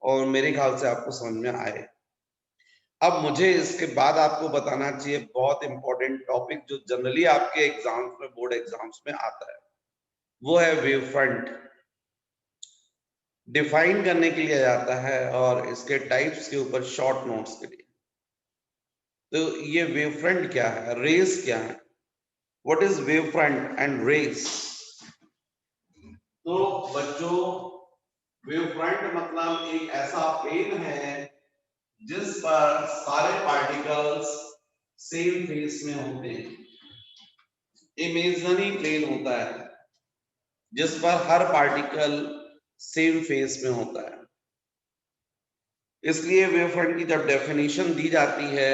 और मेरे ख्याल से आपको समझ में आए। अब मुझे इसके बाद आपको बताना चाहिए बहुत इंपॉर्टेंट टॉपिक जो जनरली आपके एग्जाम्स में, बोर्ड एग्जाम्स में आता है, वो है वेव फ्रंट। डिफाइन करने के लिए जाता है और इसके टाइप्स के ऊपर शॉर्ट नोट्स के लिए। तो ये वेव फ्रंट क्या है, रेस क्या है, what is wave front and rays. तो बच्चों, वेव फ्रंट मतलब एक ऐसा प्लेन है जिस पर सारे पार्टिकल्स सेम फेस में होते हैं। इमेजिनरी प्लेन होता है जिस पर हर पार्टिकल सेम फेस में होता है। इसलिए वेव फ्रंट की जब डेफिनेशन दी जाती है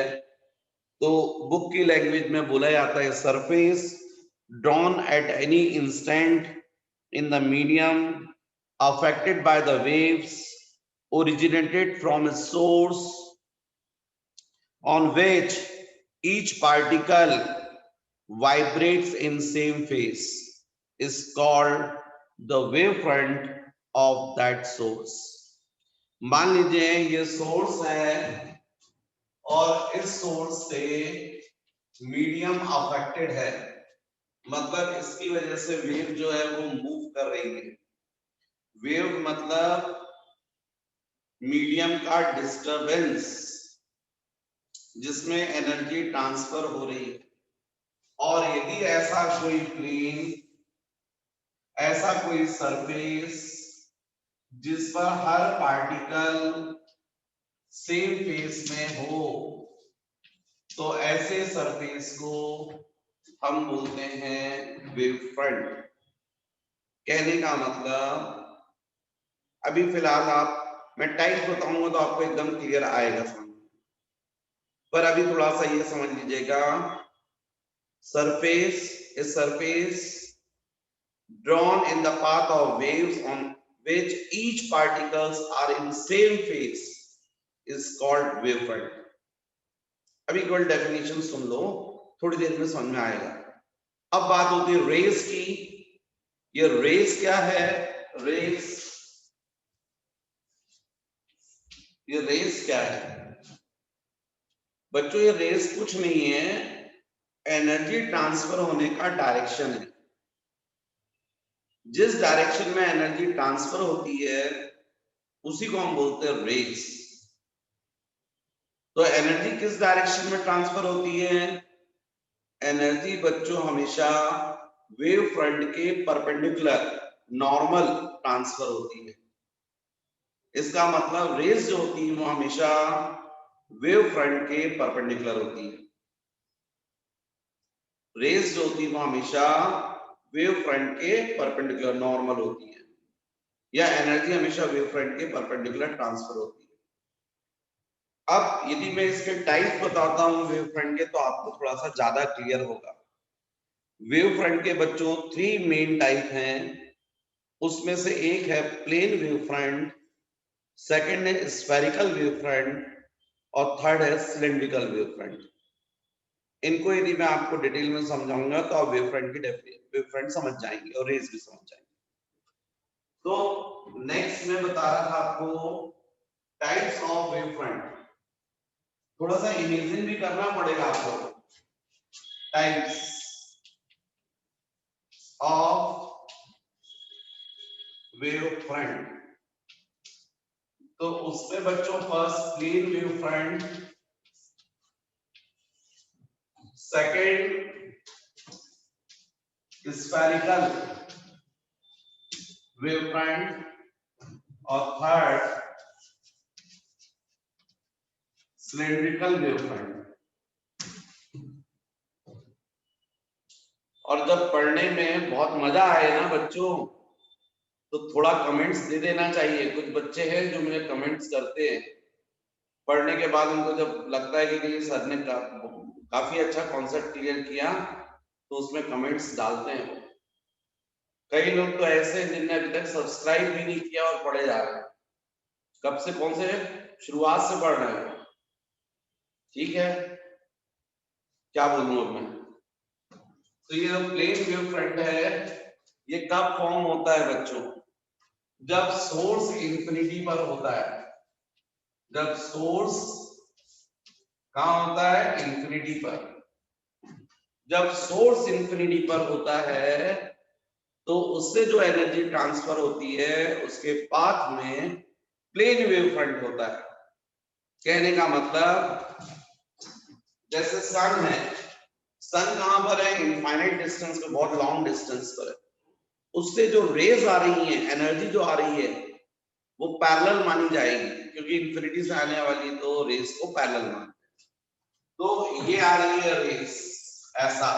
तो बुक की लैंग्वेज में बोला जाता है, surface drawn at any instant in the medium affected by the waves originated from a source on which each particle vibrates in same phase is called the wavefront of that source। मान लीजिए ये source है और इस source से medium affected है, मतलब इसकी वजह से वेव जो है वो मूव कर रही है। वेव मतलब मीडियम का डिस्टरबेंस जिसमें एनर्जी ट्रांसफर हो रही है। और यदि ऐसा कोई प्लेन, ऐसा कोई सरफेस जिस पर हर पार्टिकल सेम फेस में हो, तो ऐसे सरफेस को हम बोलते हैं वेव फ्रंट। कहने का मतलब, अभी फिलहाल मैं टाइप बताऊंगा तो आपको एकदम क्लियर आएगा समझ, पर अभी थोड़ा सा ये समझ लीजिएगा। Surface is surface drawn in the path of waves on which each particles are in same phase is called wavefront। अभी केवल डेफिनेशन सुन लो, थोड़ी देर में समझ में आएगा। अब बात होती है रेस की। ये रेस क्या है, रेस, ये रेस क्या है बच्चों, ये रेस कुछ नहीं है, एनर्जी ट्रांसफर होने का डायरेक्शन है। जिस डायरेक्शन में एनर्जी ट्रांसफर होती है उसी को हम बोलते हैं रेस। तो एनर्जी किस डायरेक्शन में ट्रांसफर होती है, एनर्जी बच्चों हमेशा वेव फ्रंट के परपेंडिकुलर नॉर्मल ट्रांसफर होती है। इसका मतलब रेस जो होती है वो हमेशा वेव फ्रंट के परपेंडिकुलर होती है। रेस जो होती है वो हमेशा वेव फ्रंट के परपेंडिकुलर नॉर्मल होती है, या एनर्जी हमेशा वेव फ्रंट के परपेंडिकुलर ट्रांसफर होती है। अब यदि मैं इसके टाइप बताता हूं वेव फ्रंट के, तो आपको थोड़ा सा ज्यादा क्लियर होगा। वेव फ्रंट के बच्चों 3 मेन टाइप हैं, उसमें से एक है प्लेन वेव फ्रंट, सेकंड है स्फेरिकल वेव फ्रंट और थर्ड है सिलिंड्रिकल वेव फ्रंट। इनको यदि मैं आपको डिटेल में समझाऊंगा तो आप वेव फ्रंट की वेव फ्रंट समझ जाएंगे और रेस भी समझ जाएंगे। तो नेक्स्ट मैं बता रहा था आपको टाइप्स ऑफ वेव फ्रंट। थोड़ा सा इमेजिन भी करना पड़ेगा आपको। टाइप्स ऑफ वेव फ्रंट, तो उसमें बच्चों first plane wave front, second spherical wave front और थर्ड सिलिंड्रिकल वेव फ्रंट। और जब पढ़ने में बहुत मजा आए ना बच्चों, तो थोड़ा कमेंट्स दे देना चाहिए। कुछ बच्चे हैं जो मुझे कमेंट्स करते हैं पढ़ने के बाद, उनको जब लगता है कि नहीं सर ने काफी अच्छा कॉन्सेप्ट क्लियर किया, तो उसमें कमेंट्स डालते हैं वो। कई लोग तो ऐसे हैं जिनने अभी तक सब्सक्राइब भी नहीं किया और पढ़े जा रहे हैं। कब से, कौन से शुरुआत से पढ़ रहे हैं? ठीक है, क्या बोलूं अब मैं। तो ये जो प्लेन वेव फ्रंट है, ये कब फॉर्म होता है बच्चों? जब सोर्स इंफिनिटी पर होता है। जब सोर्स कहां होता है? इंफिनिटी पर। जब सोर्स इंफिनिटी पर होता है, तो उससे जो एनर्जी ट्रांसफर होती है उसके पाथ में प्लेन वेव फ्रंट होता है। कहने का मतलब, जैसे सन है, सन कहां पर है? इनफाइनाइट डिस्टेंस पे, बहुत लॉन्ग डिस्टेंस पर है। उससे जो रेज आ रही है, एनर्जी जो आ रही है, वो पैरेलल मानी जाएगी, क्योंकि इंफिनिटी से आने वाली तो रेस को पैरेलल मानते हैं। तो ये आ रही है रेस, ऐसा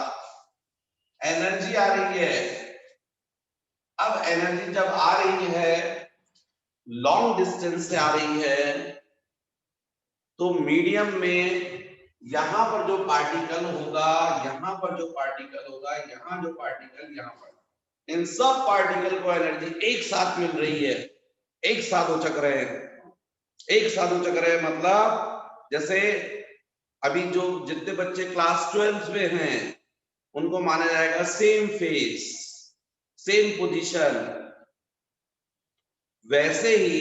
एनर्जी आ रही है। अब एनर्जी जब आ रही है, लॉन्ग डिस्टेंस से आ रही है, तो मीडियम में यहां पर जो पार्टिकल होगा, यहां पर जो पार्टिकल होगा, यहां जो पार्टिकल, यहां पर, इन सब पार्टिकल को एनर्जी एक साथ मिल रही है, एक साथ उचक रहे हैं। एक साथ उचक रहे हैं मतलब, जैसे अभी जो जितने बच्चे क्लास 12 में हैं, उनको माना जाएगा सेम फेस, सेम पोजीशन। वैसे ही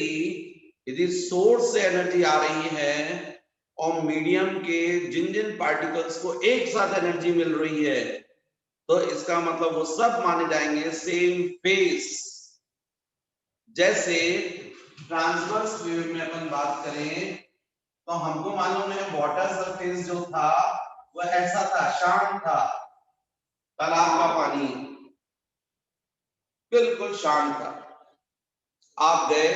यदि सोर्स से एनर्जी आ रही है और मीडियम के जिन जिन पार्टिकल्स को एक साथ एनर्जी मिल रही है, तो इसका मतलब वो सब माने जाएंगे सेम फेस। जैसे ट्रांसवर्स वेव में अपन बात करें, तो हमको मालूम है वाटर सरफेस जो था वह ऐसा था, शांत था। तालाब का पानी बिल्कुल शांत था। आप गए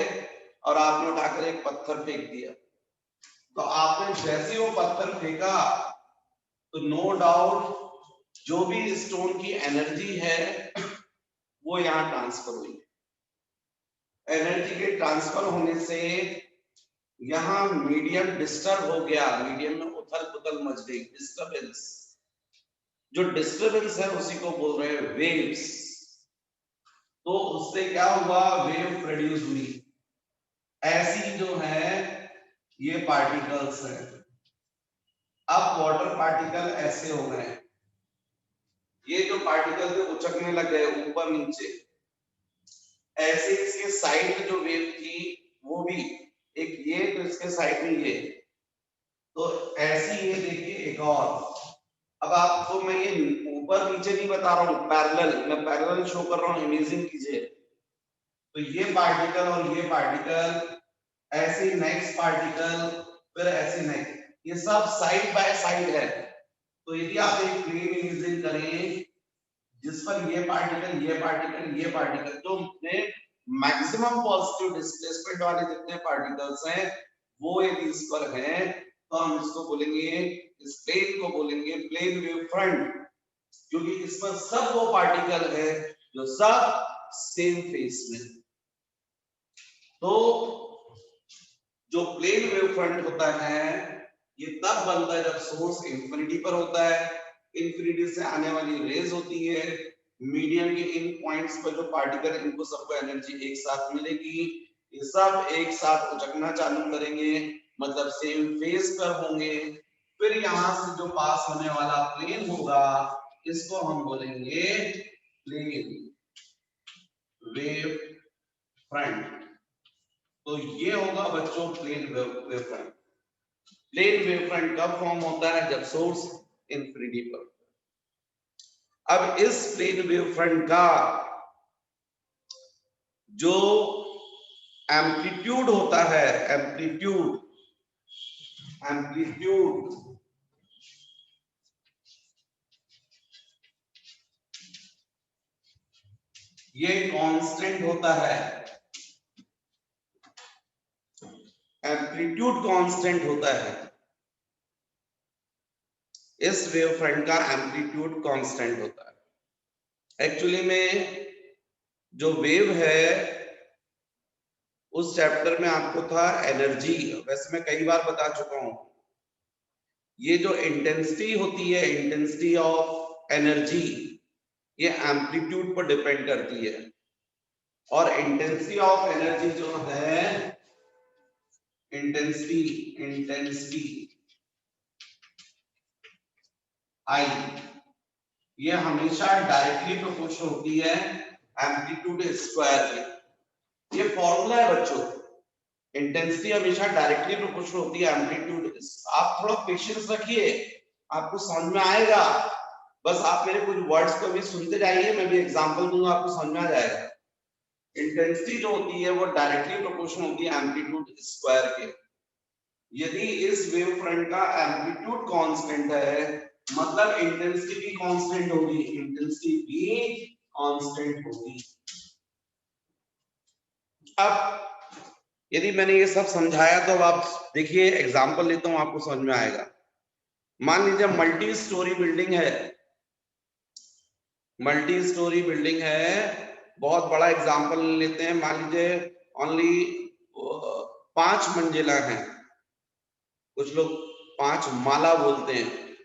और आपने उठाकर एक पत्थर फेंक दिया, तो आपने जैसे वो पत्थर फेंका, तो नो डाउट जो भी स्टोन की एनर्जी है वो यहाँ ट्रांसफर हुई। एनर्जी के ट्रांसफर होने से यहाँ मीडियम डिस्टर्ब हो गया, मीडियम में उथल पुथल मच गई, डिस्टर्बेंस। जो डिस्टर्बेंस है उसी को बोल रहे हैं वेव्स। तो उससे क्या हुआ? वेव प्रोड्यूस हुई। ऐसी जो है ये पार्टिकल्स हैं। अब वाटर पार्टिकल ऐसे हो गए, ये जो पार्टिकल थे उचकने लग गए ऊपर नीचे। ऐसे इसके साइड में जो वेव थी वो भी एक, ये तो इसके साइड में ये, तो ऐसी ये देखिए एक और। अब आपको मैं ये ऊपर नीचे नहीं बता रहा हूँ, पैरेलल, मैं पैरेलल शो कर रहा हूँ, इमेजिन कीजिए। तो ये पार्टिकल और ये पार्टिकल, ऐसे नेक्स्ट पार्टिकल, फिर ऐसे नेक्स्ट, ये सब साइड बाय साइड है। तो यदि आप एक प्लेन इमेजिन करें जिस पर ये पार्टिकल, ये पार्टिकल, ये पार्टिकल, तो मैक्सिमम पॉजिटिव डिस्प्लेसमेंट वाले जितने पार्टिकल्स हैं वो यदि इस पर हैं, तो हम इसको बोलेंगे, इस प्लेन को बोलेंगे प्लेन वेव फ्रंट, क्योंकि इस पर सब वो पार्टिकल है जो सब सेम फेस में। तो जो प्लेन वेव फ्रंट होता है ये तब बनता है जब सोर्स इंफिनिटी पर होता है, इंफिनिटी से आने वाली रेज होती है, मीडियम के इन पॉइंट्स पर जो पार्टिकल, इनको सबको एनर्जी एक साथ मिलेगी, ये सब एक साथ उचकना चालू करेंगे, मतलब सेम फेस पर होंगे। फिर यहां से जो पास होने वाला प्लेन होगा इसको हम बोलेंगे प्लेन वेव फ्रंट। तो ये होगा बच्चों plane wave front. Plane wave front कब फॉर्म होता है? जब सोर्स इंफिनिटी पर। अब इस प्लेन वेव फ्रंट का जो एम्पलीट्यूड होता है, एम्पलीट्यूड, एम्पलीट्यूड ये कांस्टेंट होता है, एम्पलीट्यूड कांस्टेंट होता है। इस वेव फ्रंट का एम्पलीट्यूड कांस्टेंट होता है। एक्चुअली में जो वेव है उस चैप्टर में आपको था एनर्जी। वैसे मैं कई बार बता चुका हूं, ये जो इंटेंसिटी होती है, इंटेंसिटी ऑफ एनर्जी, ये एम्पलीट्यूड पर डिपेंड करती है। और इंटेंसिटी ऑफ एनर्जी जो है, इंटेंसिटी आई, ये हमेशा डायरेक्टली प्रोपोर्शनल होती है एम्पलीट्यूड स्क्वायर के। ये फॉर्मूला है बच्चों, इंटेंसिटी हमेशा डायरेक्टली प्रोपोर्शनल होती है एम्पलीट्यूड। आप थोड़ा पेशेंस रखिए, आपको समझ में आएगा। बस आप मेरे कुछ वर्ड्स को भी सुनते जाइए, मैं भी एग्जांपल दूंगा, आपको समझ में आ जाएगा। इंटेंसिटी जो होती है वो डायरेक्टली प्रोपोर्शनल होती है एम्पलीट्यूड स्क्वायर के। यदि इस वेव फ्रंट का एम्पलीट्यूड कांस्टेंट है, मतलब इंटेंसिटी भी कांस्टेंट होगी, इंटेंसिटी भी कांस्टेंट होगी। अब यदि मैंने ये सब समझाया तो अब आप देखिए, एग्जांपल लेता हूं, आपको समझ में आएगा। मान लीजिए मल्टी स्टोरी बिल्डिंग है, मल्टी स्टोरी बिल्डिंग है, बहुत बड़ा एग्जांपल लेते हैं। मान लीजिए ओनली 5 मंजिला है, कुछ लोग 5 माला बोलते हैं,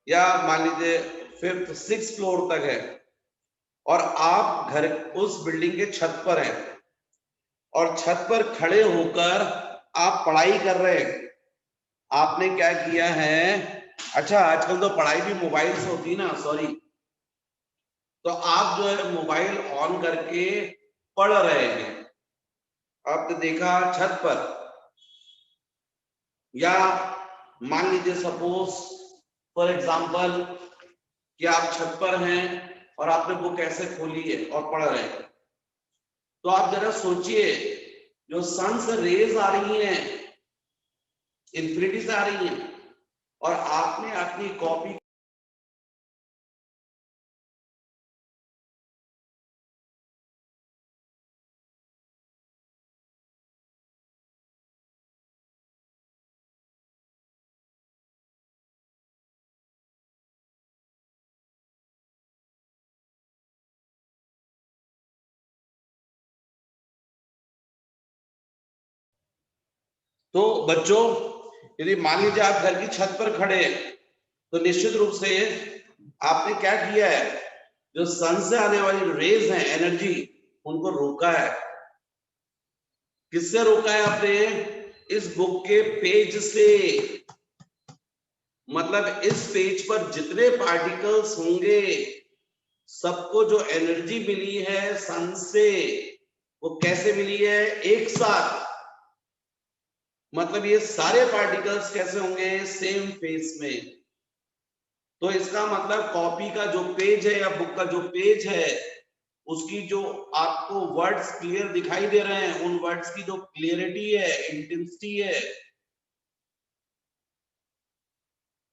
या मान लीजिए 5th 6th फ्लोर तक है, और आप घर उस बिल्डिंग के छत पर हैं, और छत पर खड़े होकर आप पढ़ाई कर रहे हैं। आपने क्या किया है, अच्छा आजकल तो पढ़ाई भी मोबाइल से होती है ना, सॉरी, तो आप जो है मोबाइल ऑन करके पढ़ रहे हैं। आपने देखा छत पर, या मान लीजिए सपोज फॉर एग्जांपल कि आप छत पर हैं और आपने बुक ऐसे खोली है और पढ़ रहे हैं। तो आप जरा सोचिए, जो सन से रेज आ रही हैं, इंफिनिटी से आ रही हैं, और आपने अपनी कॉपी तो बच्चों, यदि मान लीजिए आप घर की छत पर खड़े हैं, तो निश्चित रूप से आपने क्या किया है, जो सन से आने वाली रेज हैं, एनर्जी, उनको रोका है। किससे रोका है आपने? इस बुक के पेज से। मतलब इस पेज पर जितने पार्टिकल्स होंगे, सबको जो एनर्जी मिली है सन से, वो कैसे मिली है? एक साथ। मतलब ये सारे पार्टिकल्स कैसे होंगे? सेम फेस में। तो इसका मतलब कॉपी का जो पेज है या बुक का जो पेज है, उसकी जो आपको वर्ड्स क्लियर दिखाई दे रहे हैं, उन वर्ड्स की जो क्लियरिटी है, इंटेंसिटी है,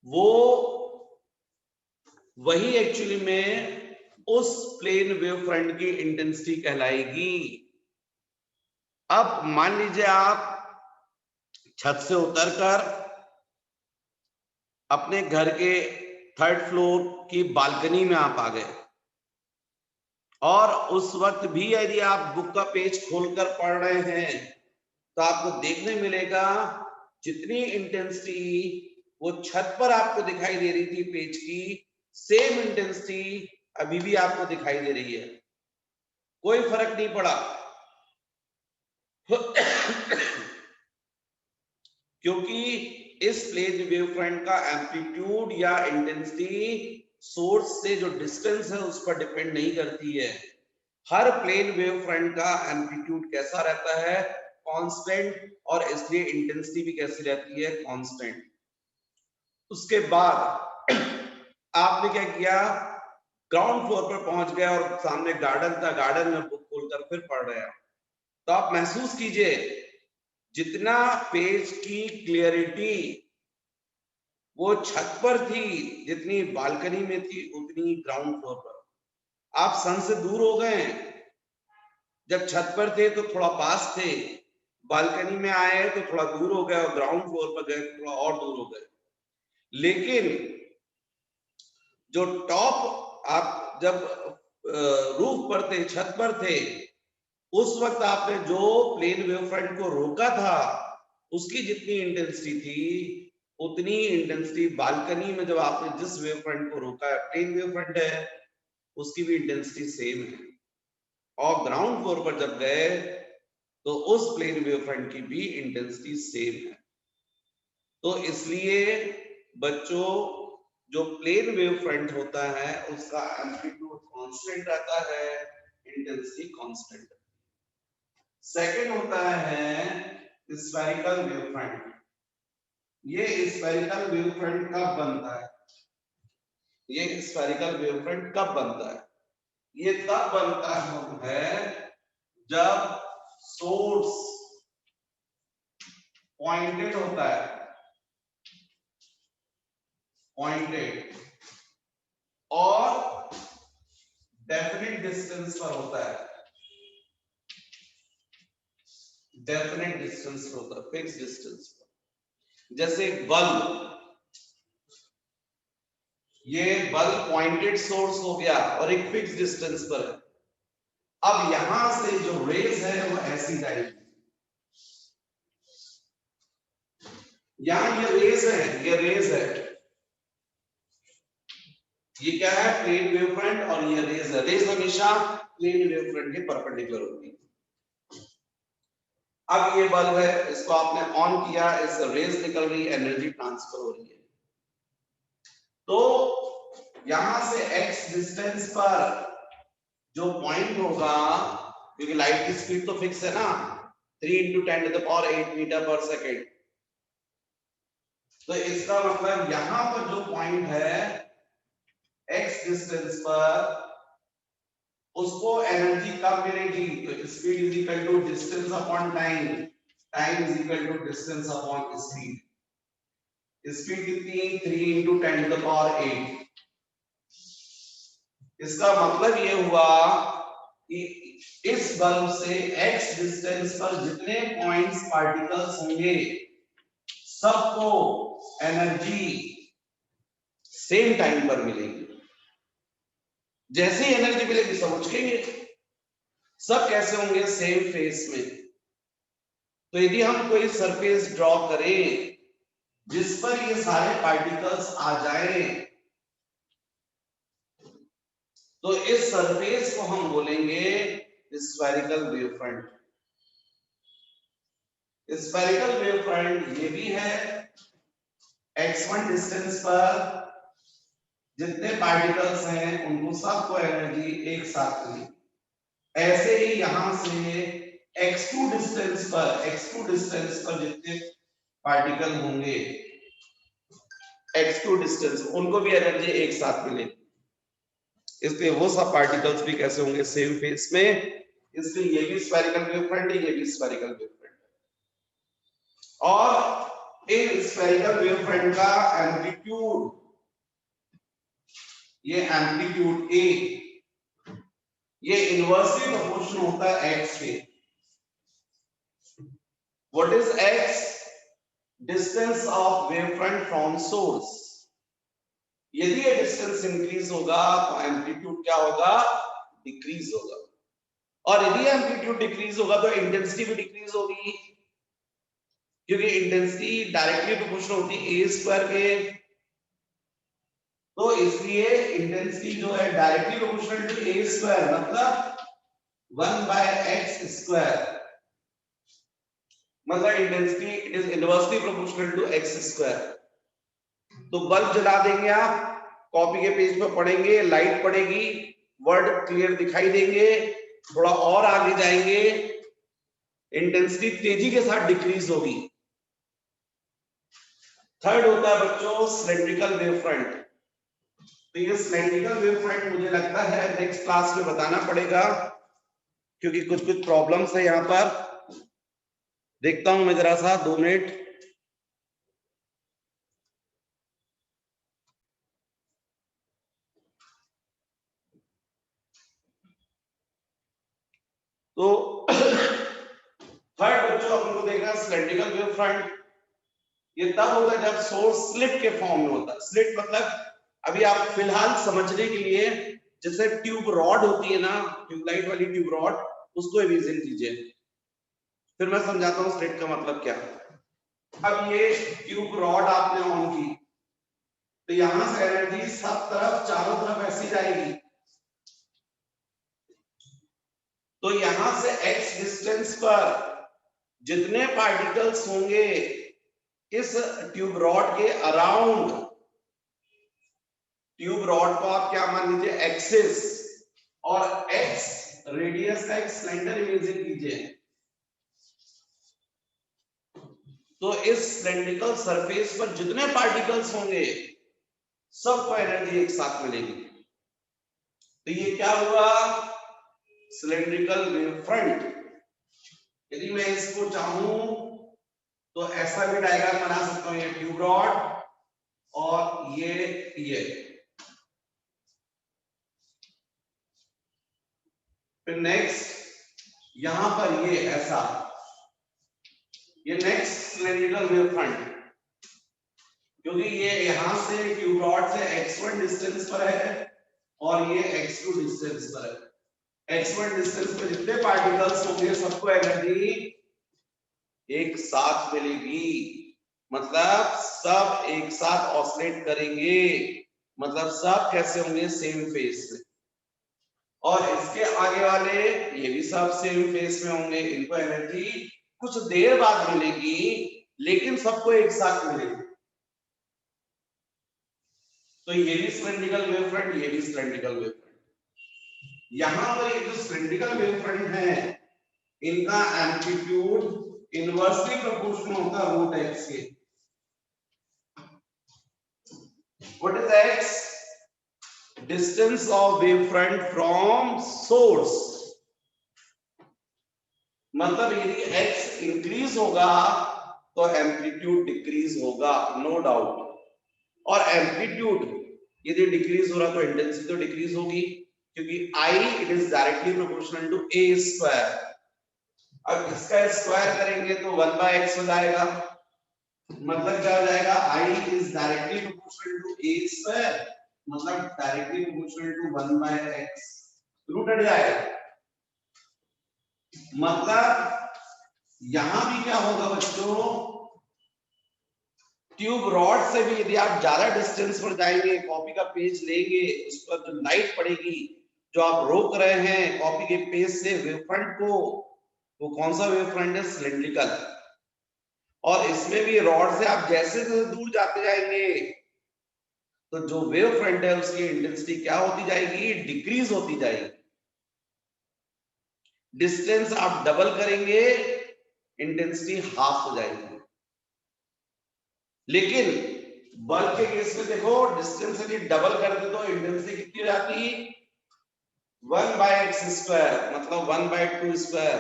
वो वही एक्चुअली में उस प्लेन वेव फ्रंट की इंटेंसिटी कहलाएगी। अब मान लीजिए आप छत से उतरकर अपने घर के 3rd फ्लोर की बालकनी में आप आ गए, और उस वक्त भी यदि आप बुक का पेज खोलकर पढ़ रहे हैं, तो आपको देखने मिलेगा जितनी इंटेंसिटी वो छत पर आपको दिखाई दे रही थी पेज की, सेम इंटेंसिटी अभी भी आपको दिखाई दे रही है। कोई फर्क नहीं पड़ा। क्योंकि इस प्लेन वेव फ्रंट का एम्पलीट्यूड या इंटेंसिटी सोर्स से जो डिस्टेंस है उस पर डिपेंड नहीं करती है। हर प्लेन वेव फ्रंट का एम्पलीट्यूड कैसा रहता है? कांस्टेंट, और इसलिए इंटेंसिटी भी कैसी रहती है? कांस्टेंट। उसके बाद आपने क्या किया, ग्राउंड फ्लोर पर पहुंच गए और सामने गार्डन था, गार्डन में बुक खोलकर फिर पढ़ रहे हैं। तो आप महसूस कीजिए, जितना पेज की क्लियरिटी वो छत पर थी, जितनी बालकनी में थी, उतनी ग्राउंड फ्लोर पर। आप सन से दूर हो गए। जब छत पर थे तो थोड़ा पास थे, बालकनी में आए तो थोड़ा दूर हो गए, और ग्राउंड फ्लोर पर गए थोड़ा और दूर हो गए। लेकिन जो टॉप, आप जब रूफ पर थे, छत पर थे, उस वक्त आपने जो प्लेन वेव फ्रंट को रोका था उसकी जितनी इंटेंसिटी थी उतनी इंटेंसिटी बालकनी में जब आपने जिस वेव फ्रंट को रोका है, प्लेन वेव फ्रंट है, उसकी भी इंटेंसिटी सेम है। और ग्राउंड फ्लोर पर जब गए तो उस प्लेन वेव फ्रंट की भी इंटेंसिटी सेम है। तो इसलिए बच्चों जो प्लेन वेव फ्रंट होता है उसका एम्पलीट्यूड कांस्टेंट रहता है, इंटेंसिटी कांस्टेंट। सेकंड होता है स्फेरिकल वेव फ्रंट। ये स्फेरिकल वेव फ्रंट कब बनता है? ये स्फेरिकल वेव फ्रंट कब बनता है? ये तब बनता है जब सोर्स पॉइंटेड होता है, पॉइंटेड और डेफिनेट डिस्टेंस पर होता है, डेफिनेट डिस्टेंस पर होता है, फिक्स डिस्टेंस पर। जैसे बल्ब, ये बल्ब पॉइंटेड सोर्स हो गया और एक फिक्स डिस्टेंस पर है। अब यहां से जो रेज है वो ऐसी जाएगी, यहां ये रेज है, ये रेज है, ये क्या है? प्लेन वेव फ्रंट और ये रेज है। रेज हमेशा प्लेन वेव फ्रंट के परपेंडिकुलर होती है। अब ये बल्ब है, इसको आपने ऑन किया, इस रेज निकल रही, एनर्जी ट्रांसफर हो रही है। तो यहां से x डिस्टेंस पर जो पॉइंट होगा, क्योंकि लाइट की स्पीड तो फिक्स है ना, 3 × 10⁸ मीटर पर सेकेंड, तो इसका मतलब यहां पर जो पॉइंट है x डिस्टेंस पर, उसको एनर्जी कब मिलेगी? तो speed is equal to distance upon time, time is equal to distance upon speed. Speed कितनी? 3 × 10⁸। इसका मतलब ये हुआ कि इस बल्ब से x डिस्टेंस पर जितने पॉइंट्स पार्टिकल्स होंगे सबको एनर्जी सेम टाइम पर मिलेगी। जैसे ही एनर्जी मिलेगी सब उछलेंगे, सब कैसे होंगे? सेम फेस में। तो यदि हम कोई सरफेस ड्रॉ करें जिस पर ये सारे पार्टिकल्स आ जाएं, तो इस सरफेस को हम बोलेंगे spherical wave front. Spherical wave front ये भी है, x1 डिस्टेंस पर जितने पार्टिकल्स हैं उनको सबको एनर्जी एक साथ मिली। ऐसे ही यहां से x2 डिस्टेंस पर जितने पार्टिकल होंगे, x2 डिस्टेंस, उनको भी एनर्जी एक साथ मिलेगी। इसलिए वो सब पार्टिकल्स भी कैसे होंगे? सेम फेस में। इसलिए ये भी स्फेरिकल वेव फ्रंट है, ये भी स्फेरिकल वेव फ्रंट है। और इन स्फेरिकल वेव फ्रंट का एम्पलीट्यूड, ये एम्पलीट्यूड ए, ये इनवर्सली प्रोपोर्शनल होता है x के। What is x? Distance of wave front from source. यदि ये डिस्टेंस इंक्रीज होगा तो एम्पलीट्यूड क्या होगा? डिक्रीज होगा। और यदि एम्पलीट्यूड डिक्रीज होगा तो इंटेंसिटी भी डिक्रीज होगी, क्योंकि इंटेंसिटी डायरेक्टली प्रोपोर्शनल होती है ए स्क्वायर के। तो इसलिए इंटेंसिटी जो है directly proportional to a square, मतलब 1/x स्क्वायर, मतलब intensity it is inversely proportional to x square. तो बल्ब जला देंगे आप, कॉपी के पेज पर पढ़ेंगे, लाइट पड़ेगी, वर्ड क्लियर दिखाई देंगे, थोड़ा और आगे जाएंगे, इंटेंसिटी तेजी के साथ डिक्रीज होगी। थर्ड होता है बच्चों सिलेंड्रिकल वेव फ्रंट। तो ये सिलेंड्रिकल वेव फ्रंट मुझे लगता है नेक्स्ट क्लास में बताना पड़ेगा, क्योंकि कुछ कुछ प्रॉब्लम्स है यहाँ पर। देखता हूं मैं जरा सा, 2 मिनट। तो थर्ड बच्चों अपन को देखना सिलेंड्रिकल वेव फ्रंट। ये तब होता है जब सोर्स स्लिट के फॉर्म में होता है। स्लिट मतलब, अभी आप फिलहाल समझने के लिए जैसे ट्यूब रॉड होती है ना, ट्यूबलाइट वाली ट्यूब रॉड, उसको इमेजिन कीजिए। फिर मैं समझाता हूँ स्लिट का मतलब क्या। अब ये ट्यूब रॉड आपने ऑन की, तो यहां से एनर्जी सब तरफ चारों तरफ ऐसी जाएगी, तो यहां से x डिस्टेंस पर जितने पार्टिकल्स होंगे इस ट्यूब रॉड के अराउंड, ट्यूब रॉड को आप क्या मान लीजिए एक्सिस, और x रेडियस का एक सिलेंडर इमेजिन कीजिए, तो इस सिलेंड्रिकल सरफेस पर जितने पार्टिकल्स होंगे सबको एनर्जी एक साथ मिलेगी। तो ये क्या हुआ, सिलेंड्रिकल वेव फ्रंट। यदि मैं इसको चाहूं तो ऐसा भी डायग्राम बना सकता हूं, ये ट्यूब रॉड और ये फिर नेक्स्ट यहां पर ये ऐसा, ये नेक्स्ट सिलेंड्रिकल वेव फ्रंट, क्योंकि ये यहां से ट्यूब रॉड से x1 डिस्टेंस पर है और ये x2 डिस्टेंस पर है। x1 डिस्टेंस पे जितने पार्टिकल्स होंगे सबको एनर्जी एक साथ मिलेगी, मतलब सब एक साथ ऑसिलेट करेंगे, मतलब सब कैसे होंगे, सेम फेज से। और इसके आगे वाले ये भी सब सेम फेज में होंगे, इनको एनर्जी कुछ देर बाद मिलेगी लेकिन सबको एक साथ मिलेगी। तो ये भी सिलेंड्रिकल वेव फ्रंट, ये भी सिलेंड्रिकल वेव फ्रंट। यहां पर ये जो सिलेंड्रिकल वेव फ्रंट है इनका एम्पलीट्यूड इनवर्सली प्रोपोर्शनल होता है रूट एक्स के। What is x, distance of wave front from source, मतलब यदि x इंक्रीज होगा तो एम्पलीट्यूड डिक्रीज होगा, नो डाउट। और एम्पलीट्यूड यदि डिक्रीज हो रहा तो इंटेंसिटी तो डिक्रीज होगी, क्योंकि I it is directly proportional to a square. अब इसका स्क्वायर करेंगे तो 1/x हो जाएगा, मतलब क्या हो जाएगा, I is directly proportional to a square, मतलब directly proportional to 1/x, root हट जाएगा। मतलब यहां भी क्या होगा बच्चों, ट्यूब रॉड से भी यदि आप ज्यादा डिस्टेंस पर जाएंगे, कॉपी का पेज लेंगे, उस पर जो लाइट पड़ेगी, जो आप रोक रहे हैं कॉपी के पेज से वेव फ्रंट को, वो कौन सा वेव फ्रंट है, सिलेंड्रिकल। और इसमें भी रॉड से आप जैसे जैसे दूर जाते जाएंगे तो जो वेव फ्रंट है उसकी इंटेंसिटी क्या होती जाएगी, डिक्रीज होती जाएगी। डिस्टेंस आप डबल करेंगे इंटेंसिटी हाफ हो जाएगी। लेकिन बल्ब के केस में देखो, डिस्टेंस यदि डबल कर दे तो इंटेंसिटी कितनी हो जाती, 1/x स्क्वायर, मतलब 1/2 स्क्वायर,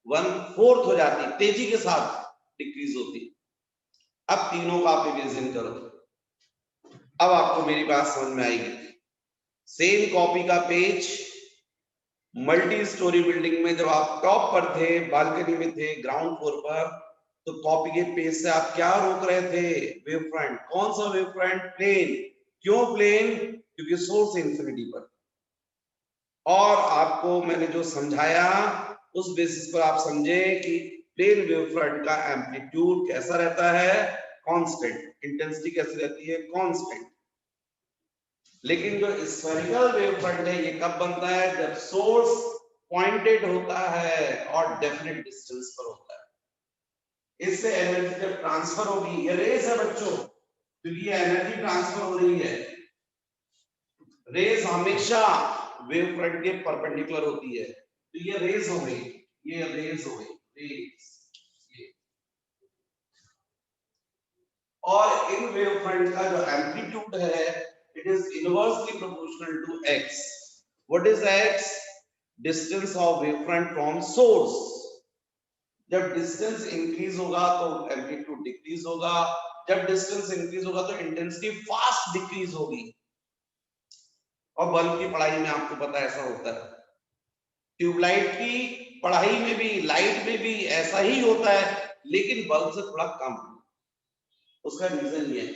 1/4 हो जाती, तेजी के साथ डिक्रीज होती। अब तीनों का आप इमेजिन करो, अब आपको मेरी बात समझ में आएगी। सेम कॉपी का पेज, मल्टी स्टोरी बिल्डिंग में जब आप टॉप पर थे, बालकनी में थे, ग्राउंड फ्लोर पर, तो कॉपी के पेज से आप क्या रोक रहे थे, वेव फ्रंट। कौन सा वेव फ्रंट, प्लेन। क्यों प्लेन, क्योंकि सोर्स इंफिनिटी पर। और आपको मैंने जो समझाया उस बेसिस पर आप समझे कि प्लेन वेव फ्रंट का एम्पलीट्यूड कैसा रहता है, कांस्टेंट, इंटेंसिटी कैसी रहती है, कांस्टेंट। लेकिन जो स्फेरिकल वेव फ्रंट है ये कब बनता है, जब सोर्स पॉइंटेड होता है और डेफिनेट डिस्टेंस पर होता है। इससे एनर्जी जब ट्रांसफर होगी, ये रेस है बच्चों, क्योंकि ये एनर्जी ट्रांसफर हो रही है। रेस हमेशा वेव फ्रंट के परपेंडिकुलर होती है, तो ये रेस हो गई, ये रेस हो गई, रेस। ये और इन वेव फ्रंट का जो एम्पलीट्यूड है it is inversely proportional to x। What is x, distance of wave front from source. जब डिस्टेंस इंक्रीज होगा तो एम्पलीट्यूड डिक्रीज होगा, जब डिस्टेंस इंक्रीज होगा तो इंटेंसिटी फास्ट डिक्रीज होगी। और बल्ब की पढ़ाई में आपको पता है ऐसा होता है, ट्यूबलाइट की पढ़ाई में भी, लाइट में भी ऐसा ही होता है, लेकिन बल्ब से थोड़ा कम। उसका रीजन ये है,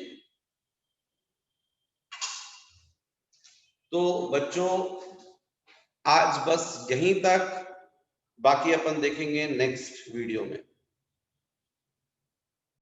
तो बच्चों आज बस यहीं तक, बाकी अपन देखेंगे नेक्स्ट वीडियो में।